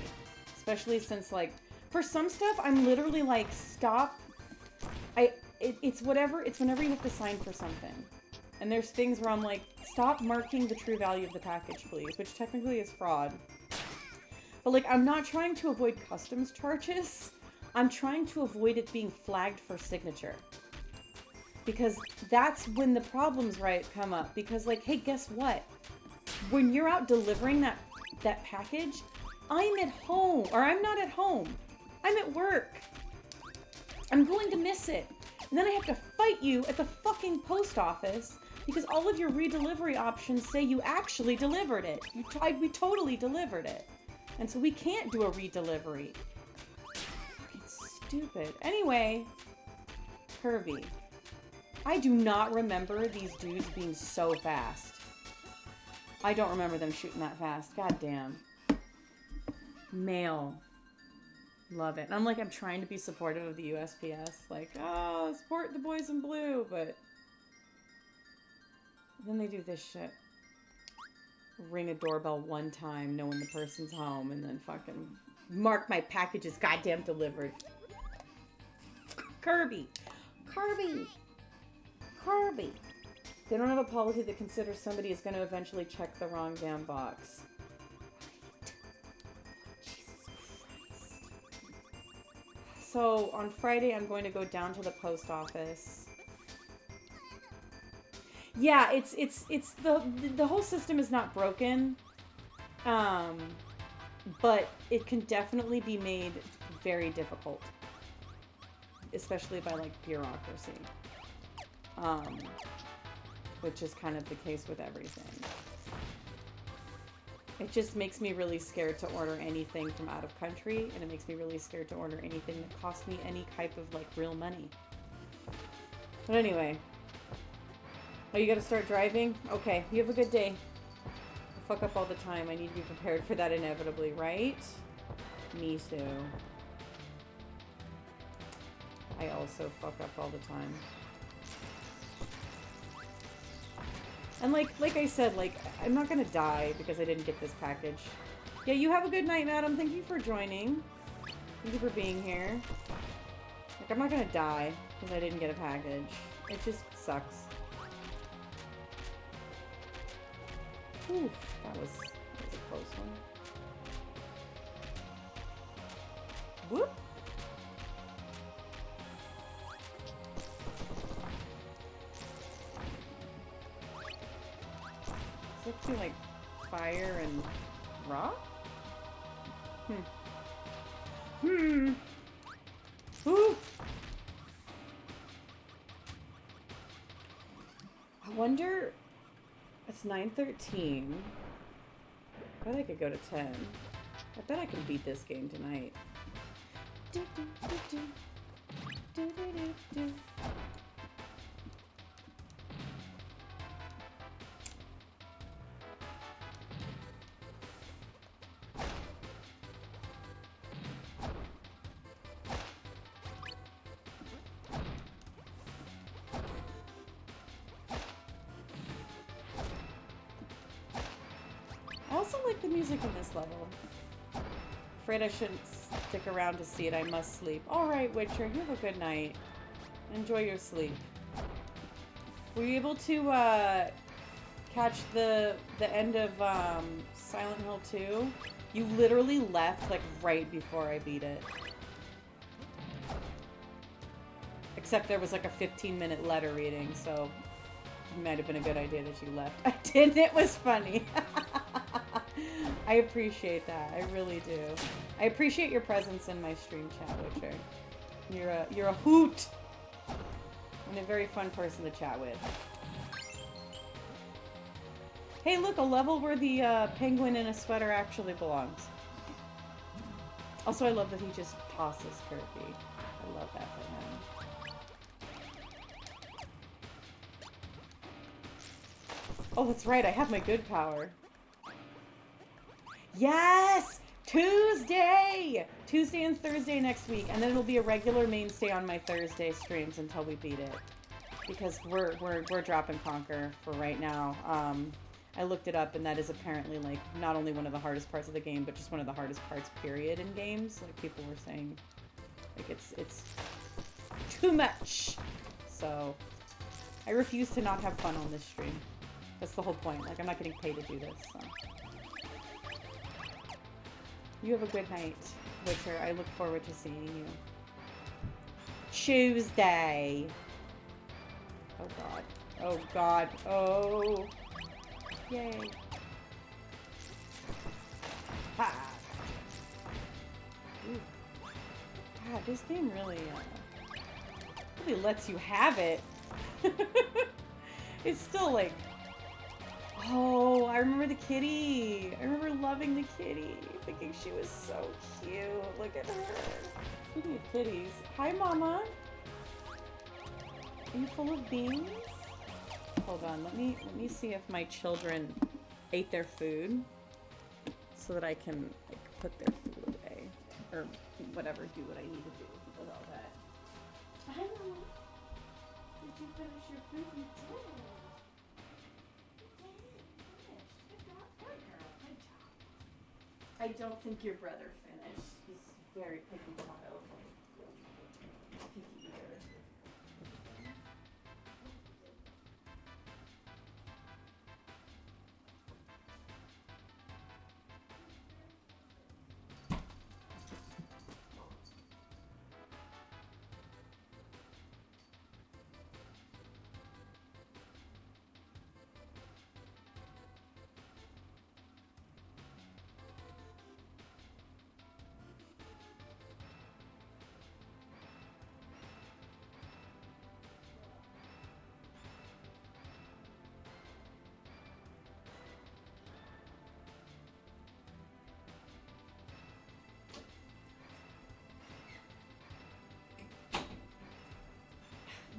Especially since like, for some stuff, I'm literally like, stop. It's whenever you have to sign for something. And there's things where I'm like, stop marking the true value of the package, please, which technically is fraud. But like, I'm not trying to avoid customs charges. I'm trying to avoid it being flagged for signature. Because that's when the problems, right, come up. Because like, hey, guess what? When you're out delivering that package, I'm at home. Or I'm not at home. I'm at work. I'm going to miss it. And then I have to fight you at the fucking post office because all of your redelivery options say you actually delivered it. We totally delivered it. And so we can't do a redelivery. Fucking stupid. Anyway, Kirby. I do not remember these dudes being so fast. I don't remember them shooting that fast. God damn. Mail. Love it. And I'm trying to be supportive of the USPS. Like, oh, support the boys in blue, but then they do this shit. Ring a doorbell one time, knowing the person's home, and then fucking mark my package as goddamn delivered. Kirby! Kirby! Kirby! They don't have a policy that considers somebody is going to eventually check the wrong damn box. So, on Friday, I'm going to go down to the post office. Yeah, it's the whole system is not broken. But it can definitely be made very difficult. Especially by, like, bureaucracy. Which is kind of the case with everything. It just makes me really scared to order anything from out of country, and it makes me really scared to order anything that costs me any type of, like, real money. But anyway. Oh, you gotta start driving? Okay, you have a good day. I fuck up all the time. I need to be prepared for that inevitably, right? Me too. I also fuck up all the time. And like I said, like, I'm not gonna die because I didn't get this package. Yeah, you have a good night, madam. Thank you for joining. Thank you for being here. Like, I'm not gonna die because I didn't get a package. It just sucks. Ooh, that was a close one. Whoop! Does it feel like fire and rock? Ooh! I wonder... It's 9:13. I bet I could go to 10. I bet I can beat this game tonight. Do, do, do, do. Do, do, do, do. I also like the music in this level. Afraid I shouldn't stick around to see it. I must sleep. Alright, Witcher, you have a good night. Enjoy your sleep. Were you able to catch the end of Silent Hill 2? You literally left like right before I beat it. Except there was like a 15-minute letter reading, so it might have been a good idea that you left. I did. It was funny. I appreciate that. I really do. I appreciate your presence in my stream chat, Witcher. You're a hoot! And a very fun person to chat with. Hey, look, a level where the penguin in a sweater actually belongs. Also, I love that he just tosses Kirby. I love that for him. Oh, that's right. I have my good power. Yes! Tuesday! Tuesday and Thursday next week. And then it'll be a regular mainstay on my Thursday streams until we beat it. Because we're drop and conquer for right now. I looked it up, and that is apparently, like, not only one of the hardest parts of the game, but just one of the hardest parts, period, in games. Like, people were saying, like, it's too much. So, I refuse to not have fun on this stream. That's the whole point. Like, I'm not getting paid to do this, so. You have a good night, Witcher. I look forward to seeing you. Tuesday. Oh, God. Oh, God. Oh. Yay. Ha! Ooh. God, this game really lets you have it. It's still like... Oh, I remember the kitty. I remember loving the kitty. Thinking she was so cute. Look at her. Speaking of kitties. Hi, Mama. Are you full of beans? Hold on, let me see if my children ate their food so that I can like put their food away or whatever, do what I need to do with all that. Hi, Mama. Did you finish your food? You did. You did. Good job. Good girl. Good job. I don't think your brother finished. He's very picky child. Picky eater.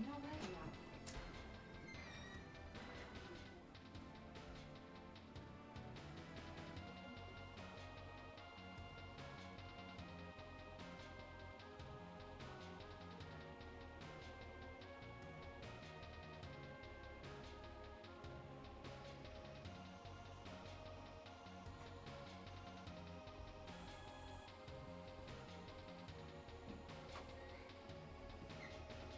No way.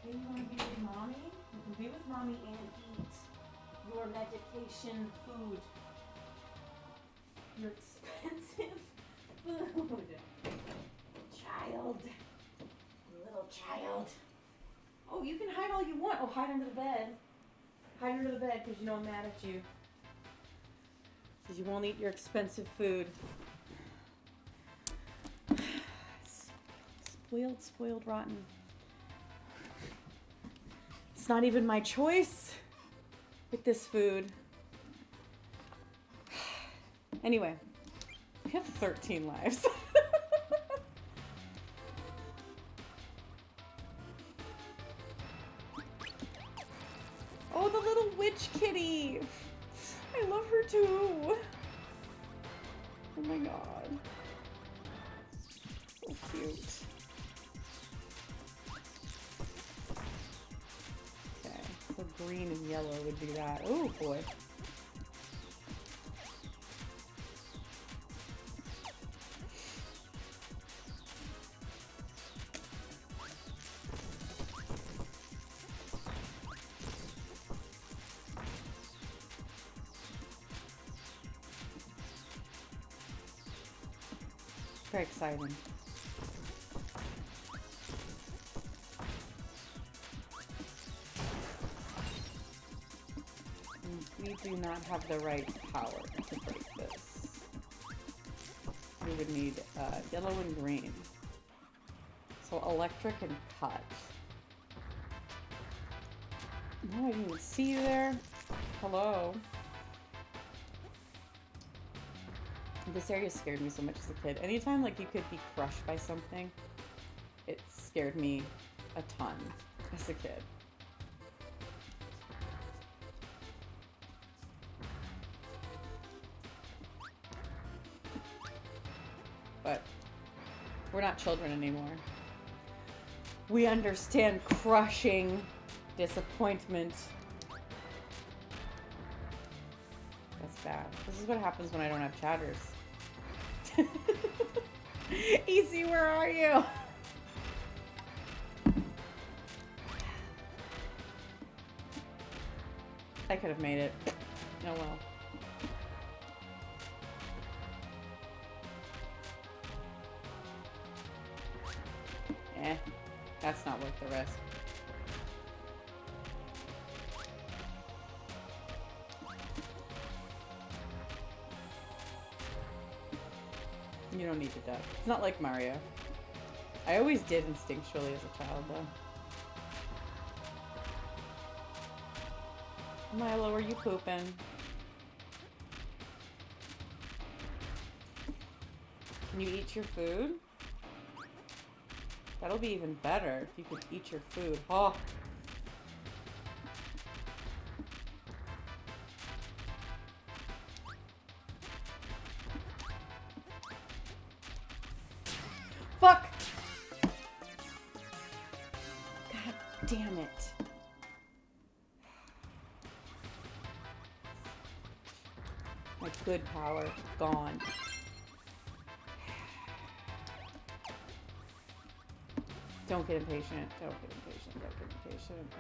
Hey, you want to be with Mommy? You can be with Mommy and eat your medication food. Your expensive food. Child. Little child. Oh, you can hide all you want. Oh, hide under the bed. Hide under the bed because you know I'm mad at you. Because you won't eat your expensive food. Spoiled, rotten. It's not even my choice with this food. Anyway, we have 13 lives. Oh, the little witch kitty. I love her too. Oh my god. So cute. So green and yellow would be that. Oh boy. Very exciting. We do not have the right power to break this. We would need yellow and green. So electric and cut. No, I didn't even see you there. Hello. This area scared me so much as a kid. Anytime like you could be crushed by something, it scared me a ton as a kid. But we're not children anymore. We understand crushing disappointment. That's bad. This is what happens when I don't have chatters. Easy, where are you? I could have made it. Oh well. Eh, that's not worth the risk. You don't need to die. It's not like Mario. I always did instinctually as a child, though. Milo, are you pooping? Can you eat your food? That'll be even better if you could eat your food. Oh! Fuck! God damn it. My good power gone. Don't get impatient. Don't get impatient. Don't get impatient.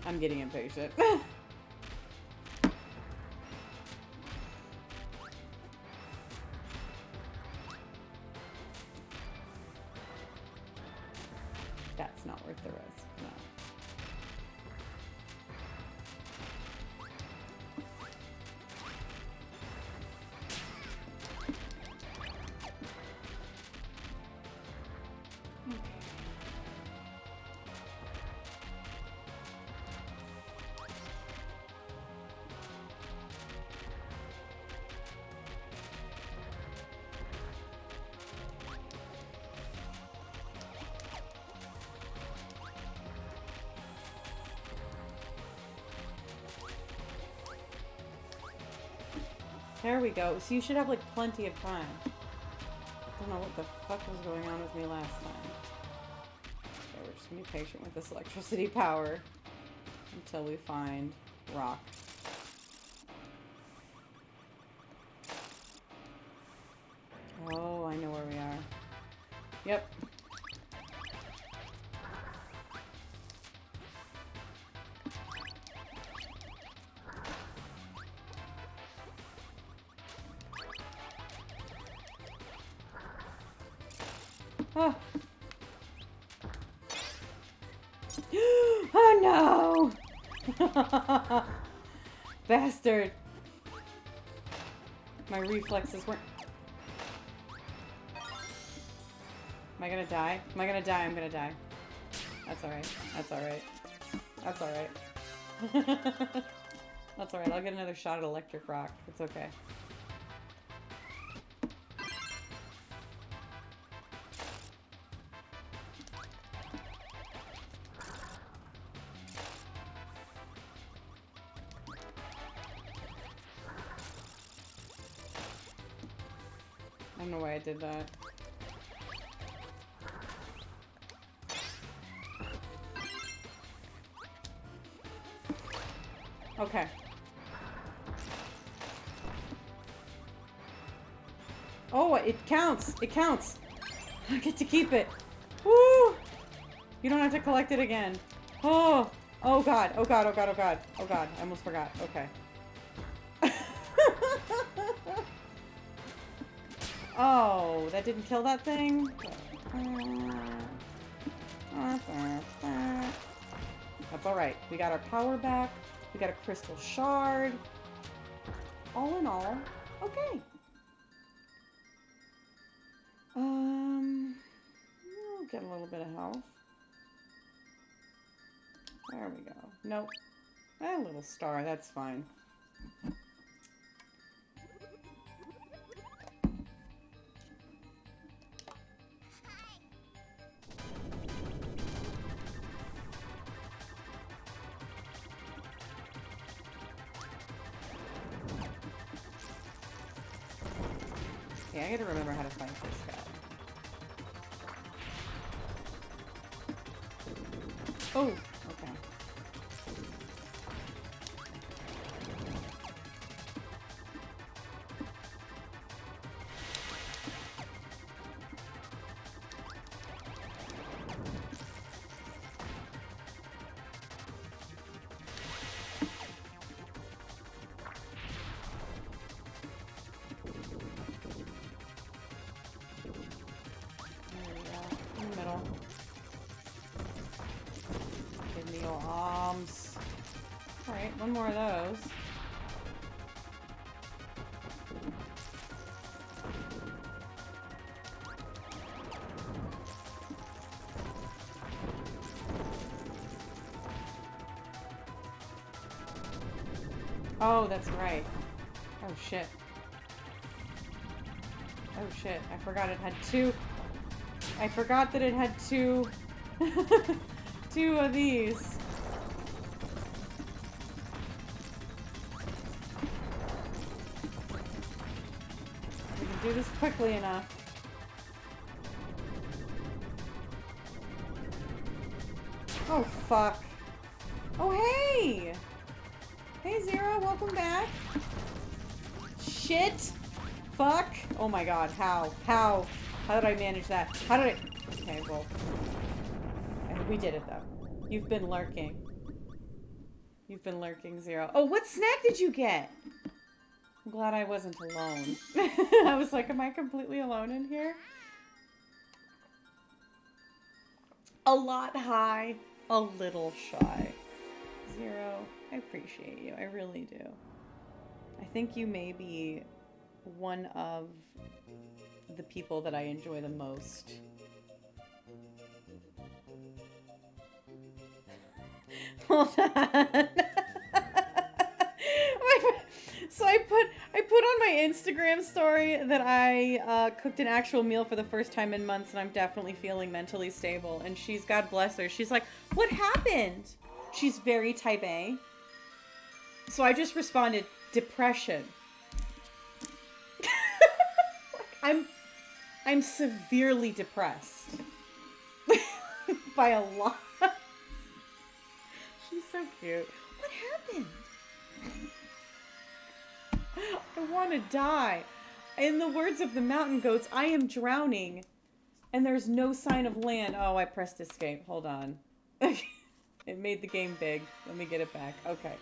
I'm getting impatient. That's not worth the risk. No. There we go. So you should have like plenty of time. I don't know what the fuck was going on with me last time. Okay, we're just gonna be patient with this electricity power until we find rock. Oh, I know where we are. Yep. Oh. Oh no! Bastard! My reflexes weren't... Am I gonna die? Am I gonna die? I'm gonna die. That's alright. That's alright. That's alright. That's alright. I'll get another shot at electric rock. It's okay. I don't know why I did that. Okay. Oh, it counts! It counts! I get to keep it! Woo! You don't have to collect it again. Oh! Oh god, oh god, oh god, oh god. Oh god, I almost forgot. Okay. Oh, that didn't kill that thing? That's alright. We got our power back. We got a crystal shard. All in all, okay. little bit of health. There we go. Nope. A little star, that's fine. Yeah, I gotta remember how to fight this guy. Oh, okay. There we go. In the middle. Give me your arms. Alright, one more of those. Oh, that's right. Oh shit. Oh shit, I forgot it had two. I forgot that it had two. Two of these. We can do this quickly enough. Oh fuck. Oh hey! Hey Zero, welcome back. Shit! Fuck! Oh my god, how? How? How did I manage that? How did I... Okay, well... We did it though. You've been lurking. You've been lurking, Zero. Oh, what snack did you get? I'm glad I wasn't alone. I was like, am I completely alone in here? A lot high, a little shy. Zero, I appreciate you. I really do. I think you may be one of the people that I enjoy the most. Hold on. So I put on my Instagram story that I cooked an actual meal for the first time in months, and I'm definitely feeling mentally stable. And she's, God bless her, she's like, what happened? She's very type A. So I just responded, depression. I'm severely depressed. By a lot. She's so cute. What happened? I want to die. In the words of the mountain goats, I am drowning. And there's no sign of land. Oh, I pressed escape. Hold on. It made the game big. Let me get it back. Okay.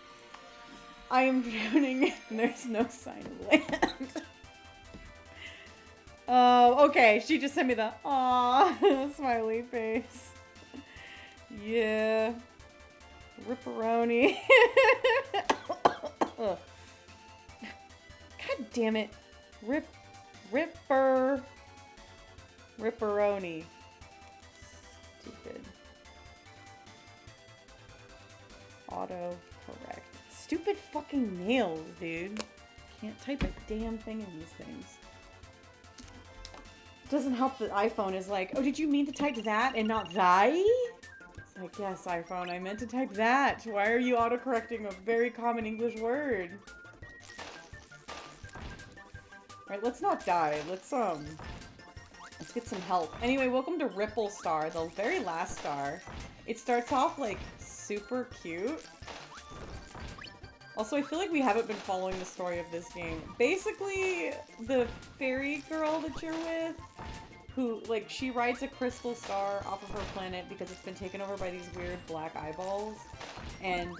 I am drowning and there's no sign of land. Oh, okay. She just sent me the aww smiley face. Yeah. Ripperoni. God damn it. Ripperoni. Stupid. Auto correct. Stupid fucking nails, dude. Can't type a damn thing in these things. Doesn't help that iPhone is like, oh, did you mean to type that and not thy? It's like, yes, iPhone, I meant to type that. Why are you autocorrecting a very common English word? Alright, let's not die. Let's get some help. Anyway, welcome to Ripplestar, the very last star. It starts off, like, super cute. Also, I feel like we haven't been following the story of this game. Basically, the fairy girl that you're with, who, like, she rides a crystal star off of her planet because it's been taken over by these weird black eyeballs. And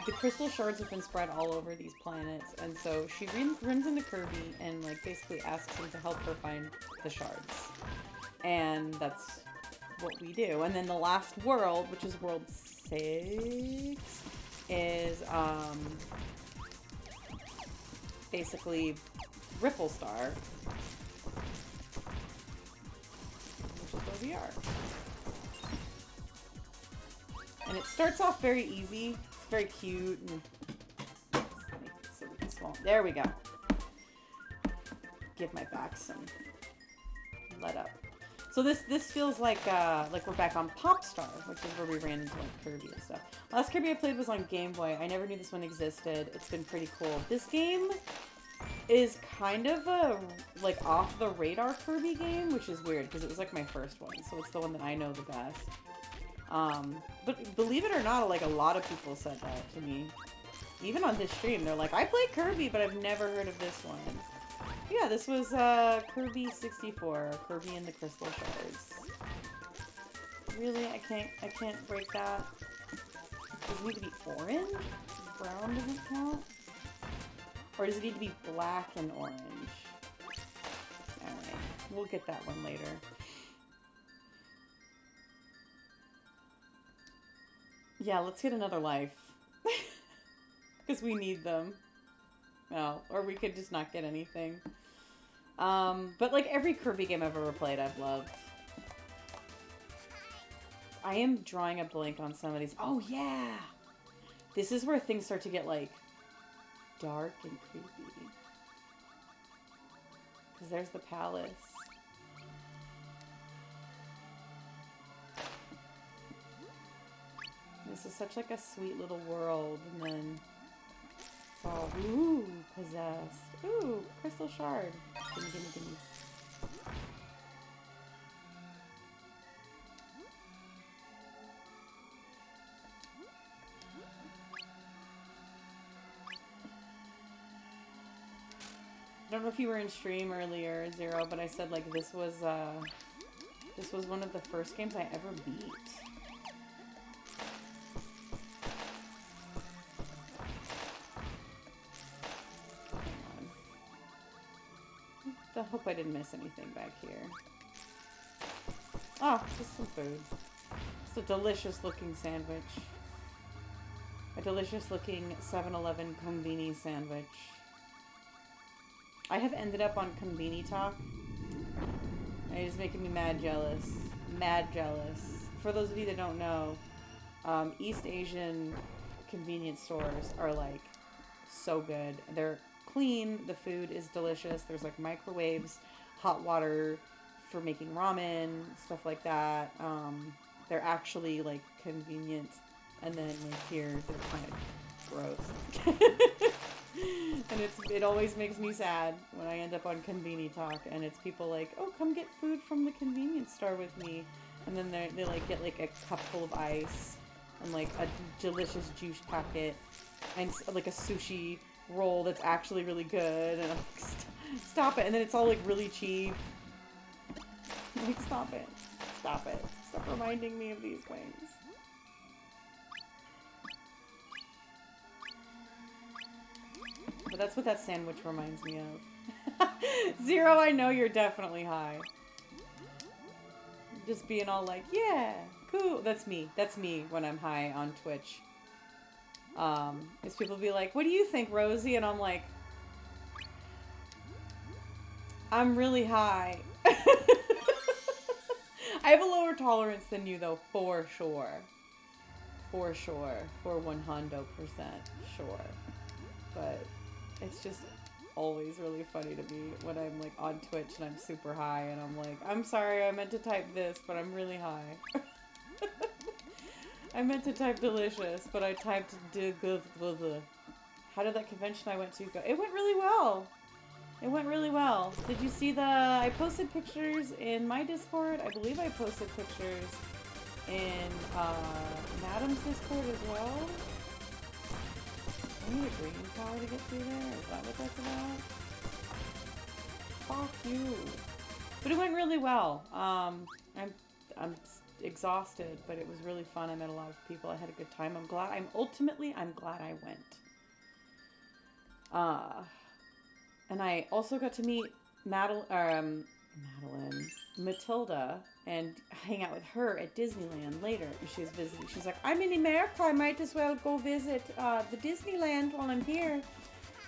the crystal shards have been spread all over these planets. And so she runs into Kirby and, like, basically asks him to help her find the shards. And that's what we do. And then the last world, which is world 6, is, basically Ripplestar, which is where we are. And it starts off very easy. It's very cute. And let's make it so we can swallow. There we go. Give my back some let up. So this feels like we're back on Popstar, which is where we ran into like Kirby and stuff. Last Kirby I played was on Game Boy. I never knew this one existed. It's been pretty cool. This game is kind of a like off the radar Kirby game, which is weird because it was like my first one, so it's the one that I know the best. But believe it or not, like a lot of people said that to me, even on this stream. They're like, I played Kirby, but I've never heard of this one. Yeah, this was Kirby 64, Kirby and the Crystal Shards. Really, I can't break that. Does it need to be orange? Brown doesn't count? Or does it need to be black and orange? Alright, we'll get that one later. Yeah, let's get another life. Because we need them. No, or we could just not get anything. But like every Kirby game I've ever played, I've loved. I am drawing a blank on some of these. Oh yeah! This is where things start to get like dark and creepy. Because there's the palace. This is such like a sweet little world, and then it's all, ooh, possessed. Ooh, crystal shard. Gimme, gimme, gimme. I don't know if you were in stream earlier, Zero, but I said like this was one of the first games I ever beat. I hope I didn't miss anything back here. Oh, just some food. It's a delicious looking sandwich. A delicious looking 7-Eleven Convini sandwich. I have ended up on Convini Talk. It is making me mad jealous. Mad jealous. For those of you that don't know, East Asian convenience stores are like so good. They're clean, the food is delicious, there's like microwaves, hot water for making ramen, stuff like that. They're actually like convenient, and then like here they're kind of gross. And it always makes me sad when I end up on Conveni Talk and it's people like, oh, come get food from the convenience store with me, and then they like get like a cup full of ice and like a delicious juice packet and like a sushi roll that's actually really good, and I'm like, stop it, and then it's all like really cheap. I'm like, stop it, stop reminding me of these things. But that's what that sandwich reminds me of. Zero, I know you're definitely high. Just being all like, yeah, cool. That's me when I'm high on Twitch. Is people be like, what do you think, Rosie? And I'm like, I'm really high. I have a lower tolerance than you, though, for sure. For sure. For 100% sure. But it's just always really funny to me when I'm like on Twitch and I'm super high and I'm like, I'm sorry, I meant to type this, but I'm really high. I meant to type delicious, but I typed How did that convention I went to go? It went really well. It went really well. Did you see I posted pictures in my Discord. I believe I posted pictures in Madam's Discord as well. I need a green power to get through there. Is that what that's about? Fuck you. But it went really well. I'm exhausted, but it was really fun. I met a lot of people. I had a good time. I'm glad I went. And I also got to meet Matilda, and hang out with her at Disneyland later. And she was visiting. She's like, I'm in America. I might as well go visit the Disneyland while I'm here.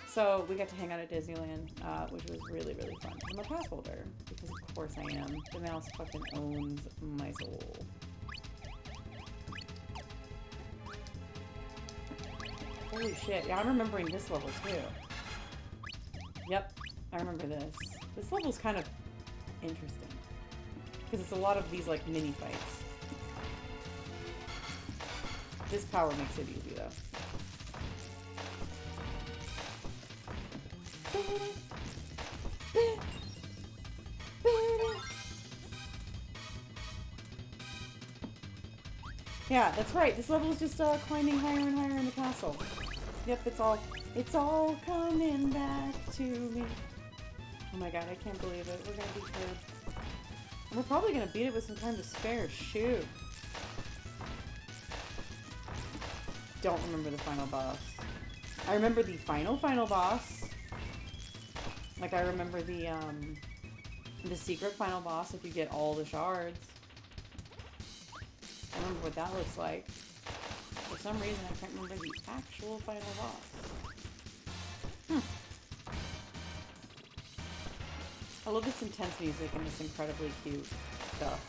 So we got to hang out at Disneyland, which was really, really fun. I'm a pass holder, because of course I am. The mouse fucking owns my soul. Holy shit. Yeah, I'm remembering this level too. Yep, I remember this. This level's kind of interesting. Because it's a lot of these, like, mini fights. This power makes it easy, though. Yeah, that's right. This level is just climbing higher and higher in the castle. Yep, it's all coming back to me. Oh my god, I can't believe it. We're gonna beat her. And we're probably gonna beat it with some time to spare. Shoot. Don't remember the final boss. I remember the final boss. Like, I remember the secret final boss if you get all the shards. I remember what that looks like. For some reason, I can't remember the actual final boss. I love this intense music and this incredibly cute stuff.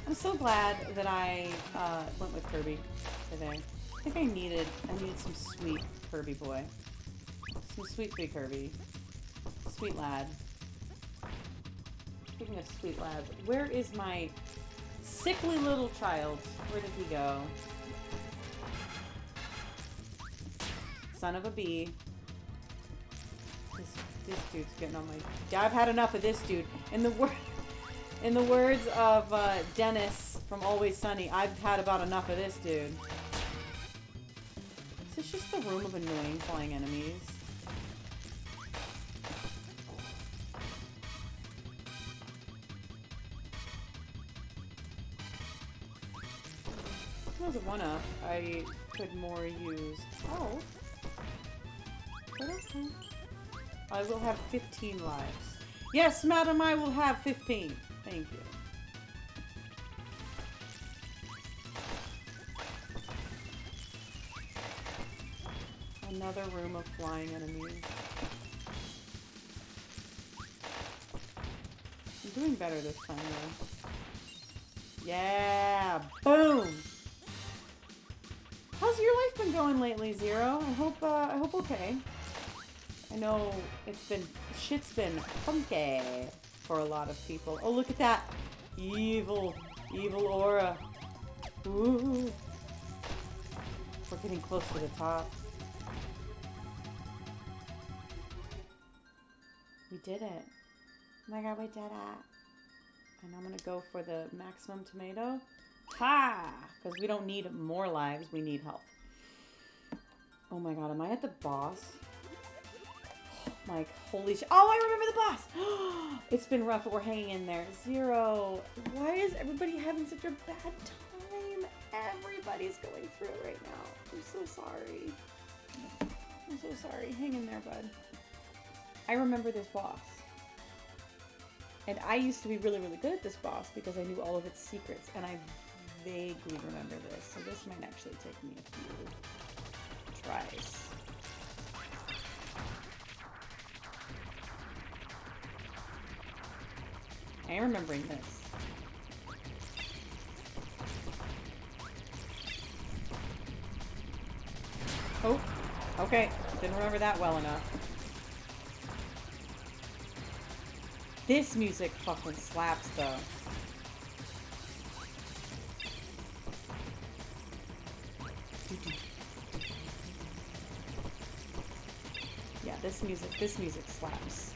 I'm so glad that I went with Kirby today. I think I needed some sweet Kirby boy. Some sweet Kirby. Sweet lad. Speaking of sweet lads, where is my sickly little child? Where did he go? Son of a bee. This dude's getting on my... I've had enough of this dude. In the words of Dennis from Always Sunny, I've had about enough of this dude. Is this just the room of annoying flying enemies? That was a 1-up. I could more use health. But okay. I will have 15 lives. Yes, madam, I will have 15. Thank you. Another room of flying enemies. I'm doing better this time, though. Yeah! Boom! How's your life been going lately, Zero? I hope okay. I know shit's been funky for a lot of people. Oh, look at that! Evil aura. Ooh. We're getting close to the top. We did it. Oh my god, we did it. And I'm gonna go for the maximum tomato. Ha! Because we don't need more lives, we need health. Oh my god, am I at the boss? Like, holy shit. Oh, I remember the boss! It's been rough, but we're hanging in there. Zero. Why is everybody having such a bad time? Everybody's going through it right now. I'm so sorry. I'm so sorry. Hang in there, bud. I remember this boss. And I used to be really, really good at this boss because I knew all of its secrets. And I vaguely remember this. So this might actually take me a few tries. I am remembering this. Oh, okay. Didn't remember that well enough. This music fucking slaps, though. Yeah, this music slaps.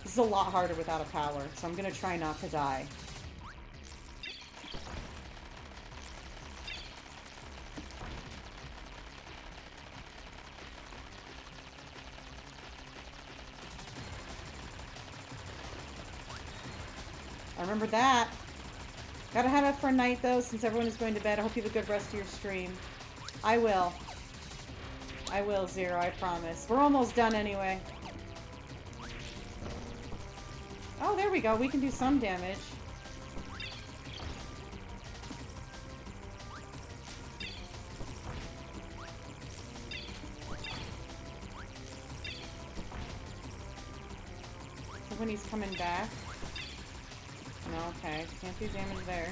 This is a lot harder without a power, so I'm gonna try not to die. I remember that. Gotta have it for a night, though, since everyone is going to bed. I hope you have a good rest of your stream. I will. I will, Zero, I promise. We're almost done anyway. Oh, there we go. We can do some damage. So when he's coming back. No, okay. Can't do damage there.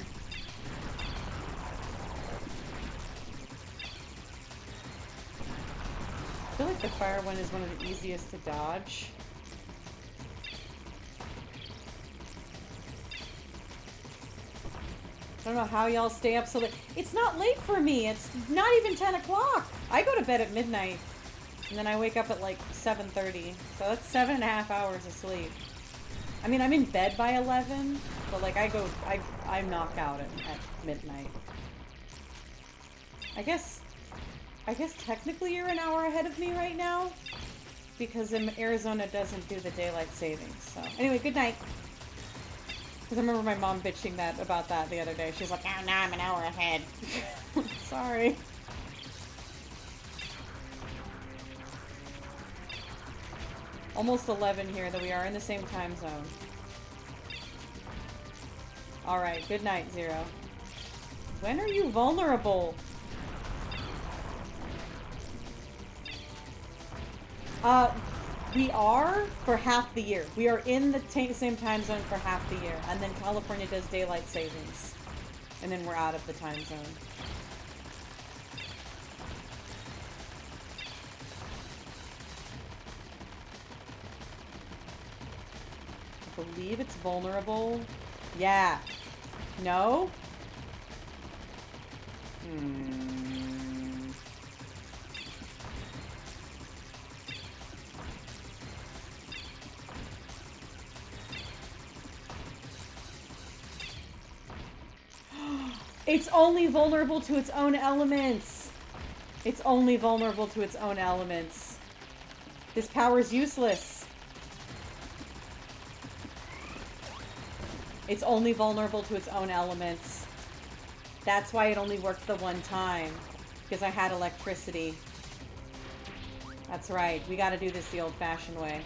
I feel like the fire one is one of the easiest to dodge. I don't know how y'all stay up so late. It's not late for me. It's not even 10 o'clock. I go to bed at midnight. And then I wake up at like 7:30. So that's 7.5 hours of sleep. I mean, I'm in bed by 11. But like I knock out at midnight. I guess technically you're an hour ahead of me right now. Because Arizona doesn't do the daylight savings. So anyway, good night. Because I remember my mom bitching about that the other day. She was like, oh, now I'm an hour ahead. Sorry. Almost 11 here, though we are in the same time zone. Alright, good night, Zero. When are you vulnerable? We are for half the year. We are in the same time zone for half the year. And then California does daylight savings. And then we're out of the time zone. I believe it's vulnerable. Yeah. No? It's only vulnerable to its own elements. It's only vulnerable to its own elements. This power is useless. It's only vulnerable to its own elements. That's why it only worked the one time. Because I had electricity. That's right. We gotta do this the old-fashioned way.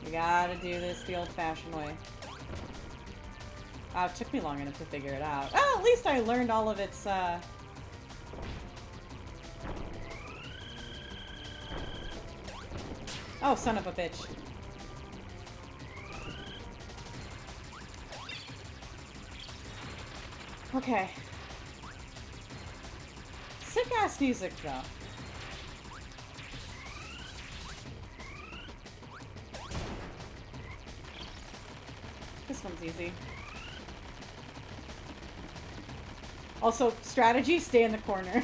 We gotta do this the old-fashioned way. Oh, it took me long enough to figure it out. Oh, at least I learned all of its, Oh, son of a bitch. Okay. Sick-ass music, though. This one's easy. Also, strategy, stay in the corner.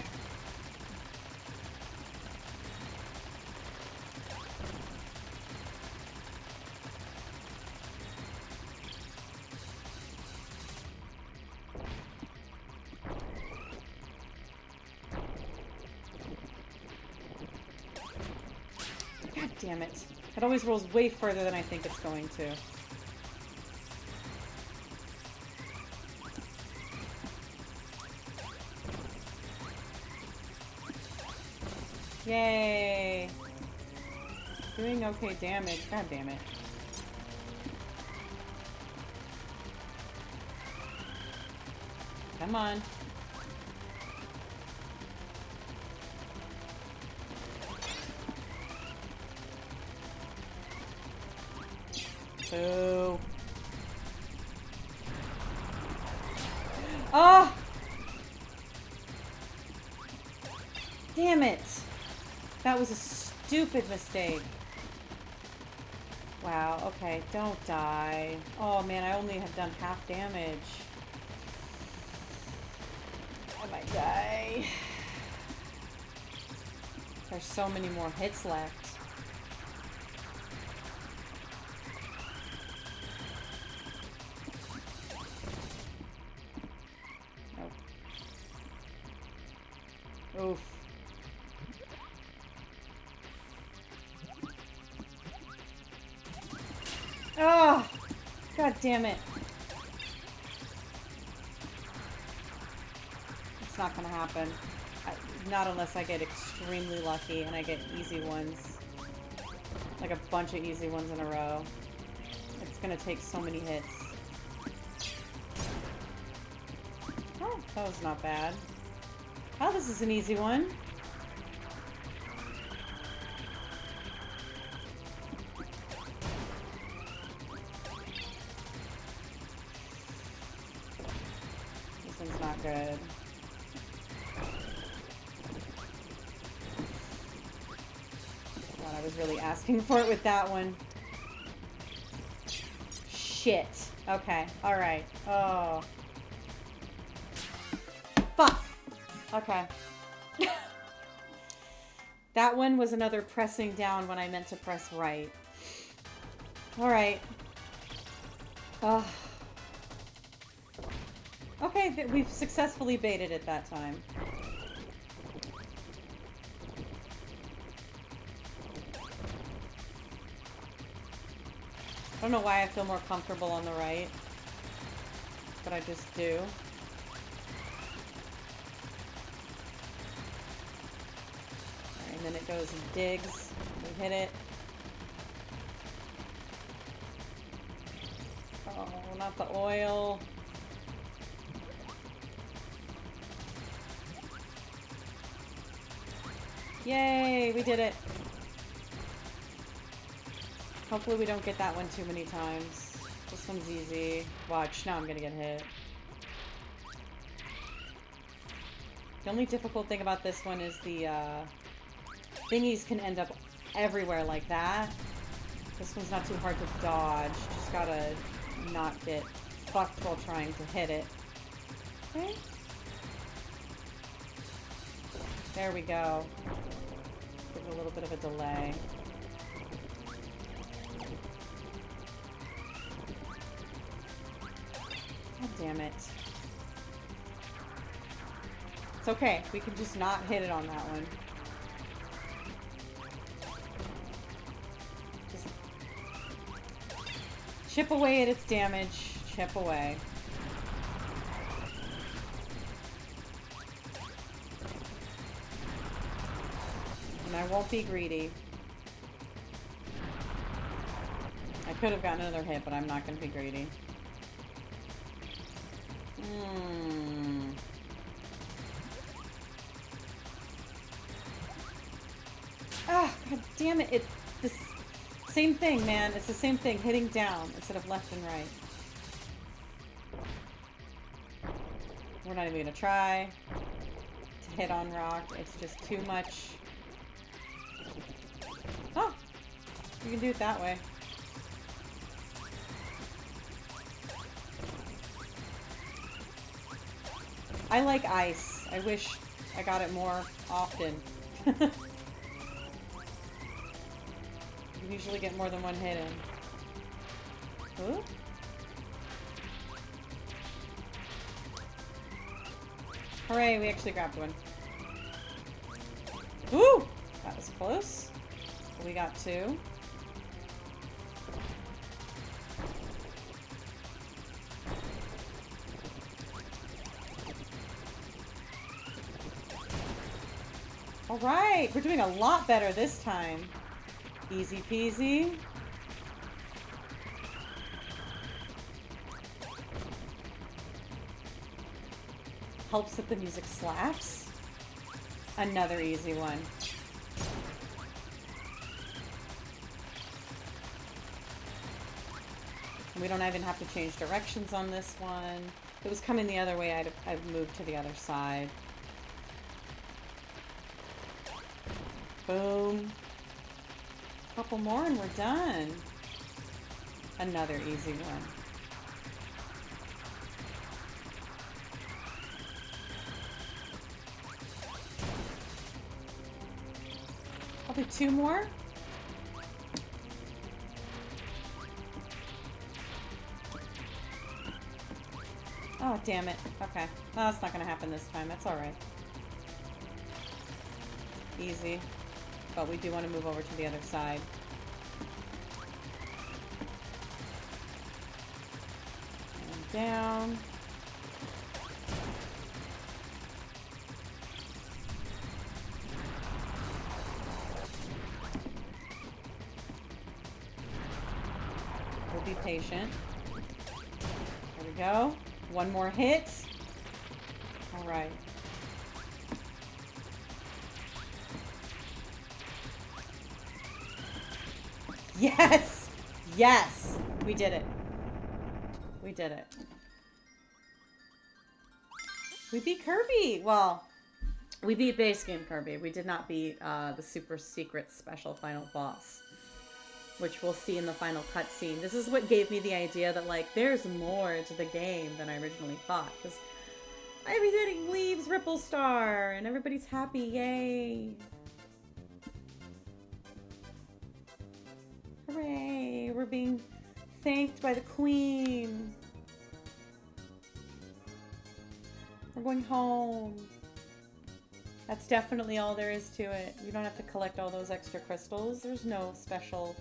God damn it. It always rolls way further than I think it's going to. Yay! Doing okay damage. God damn it. Come on. Boo. Oh! Damn it! That was a stupid mistake. Wow, okay, don't die. Oh man, I only have done half damage. I might die. There's so many more hits left. Nope. Oof. Oh, God damn it. It's not gonna happen. Not unless I get extremely lucky and I get easy ones. Like a bunch of easy ones in a row. It's gonna take so many hits. Oh, that was not bad. Oh, this is an easy one. good. God, I was really asking for it with that one. Shit. Okay. Alright. Oh. Fuck. Okay. That one was another pressing down when I meant to press right. Alright. Ugh. Okay, we've successfully baited it that time. I don't know why I feel more comfortable on the right, but I just do. Alright, and then it goes and digs. We hit it. Oh, not the oil. Yay, we did it. Hopefully we don't get that one too many times. This one's easy. Watch, now I'm gonna get hit. The only difficult thing about this one is the thingies can end up everywhere like that. This one's not too hard to dodge. Just gotta not get fucked while trying to hit it. Okay. There we go. Give it a little bit of a delay. God damn it. It's okay. We can just not hit it on that one. Just chip away at its damage. Chip away. And I won't be greedy. I could have gotten another hit, but I'm not going to be greedy. Ah, god damn it. It's the same thing, man. It's the same thing. Hitting down instead of left and right. We're not even going to try to hit on rock. It's just too much. Oh! You can do it that way. I like ice. I wish I got it more often. You usually get more than one hit in. Ooh. Hooray, we actually grabbed one. Ooh! That was close. We got two. Alright, we're doing a lot better this time. Easy peasy. Helps that the music slaps. Another easy one. We don't even have to change directions on this one. If it was coming the other way, I'd moved to the other side. Boom. Couple more and we're done. Another easy one. I'll do two more. Oh, damn it. Okay. Well, that's not going to happen this time. That's alright. Easy. But we do want to move over to the other side. And down. We'll be patient. There we go. One more hit. All right. Yes! Yes! We did it. We did it. We beat Kirby! Well, we beat base game Kirby. We did not beat the super secret special final boss, which we'll see in the final cutscene. This is what gave me the idea that, like, there's more to the game than I originally thought, because everything leaves Ripplestar, and everybody's happy, yay! Hooray! We're being thanked by the Queen! We're going home. That's definitely all there is to it. You don't have to collect all those extra crystals. There's no special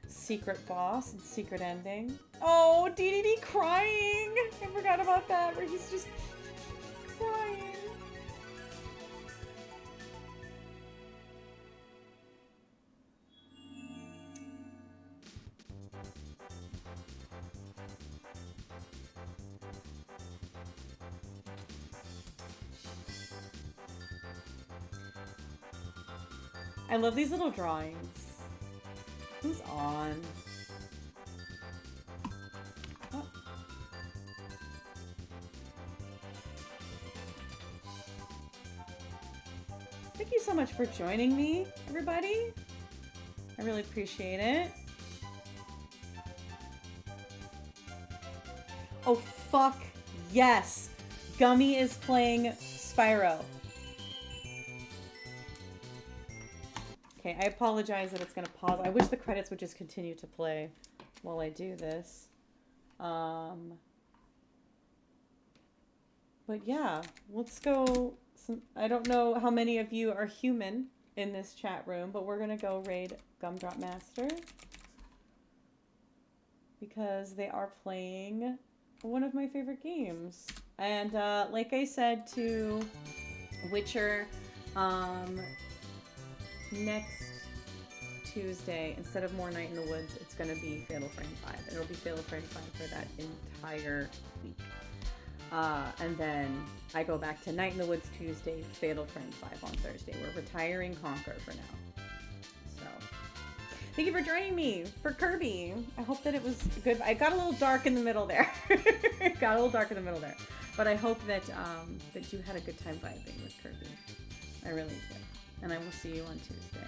secret boss and secret ending. Oh, DDD crying! I forgot about that, where he's just crying. I love these little drawings. Who's on? Oh. Thank you so much for joining me, everybody. I really appreciate it. Oh, fuck yes! Gummy is playing Spyro. Okay, I apologize that it's gonna pause. I wish the credits would just continue to play while I do this. But yeah, let's go. I don't know how many of you are human in this chat room, but we're gonna go raid Gumdrop Master because they are playing one of my favorite games. And like I said to Witcher, next Tuesday, instead of more Night in the Woods, it's going to be Fatal Frame 5. It'll be Fatal Frame 5 for that entire week. And then I go back to Night in the Woods Tuesday, Fatal Frame 5 on Thursday. We're retiring Conquer for now. So, thank you for joining me for Kirby. I hope that it was good. I got a little dark in the middle there. But I hope that, that you had a good time vibing with Kirby. I really did. And I will see you on Tuesday.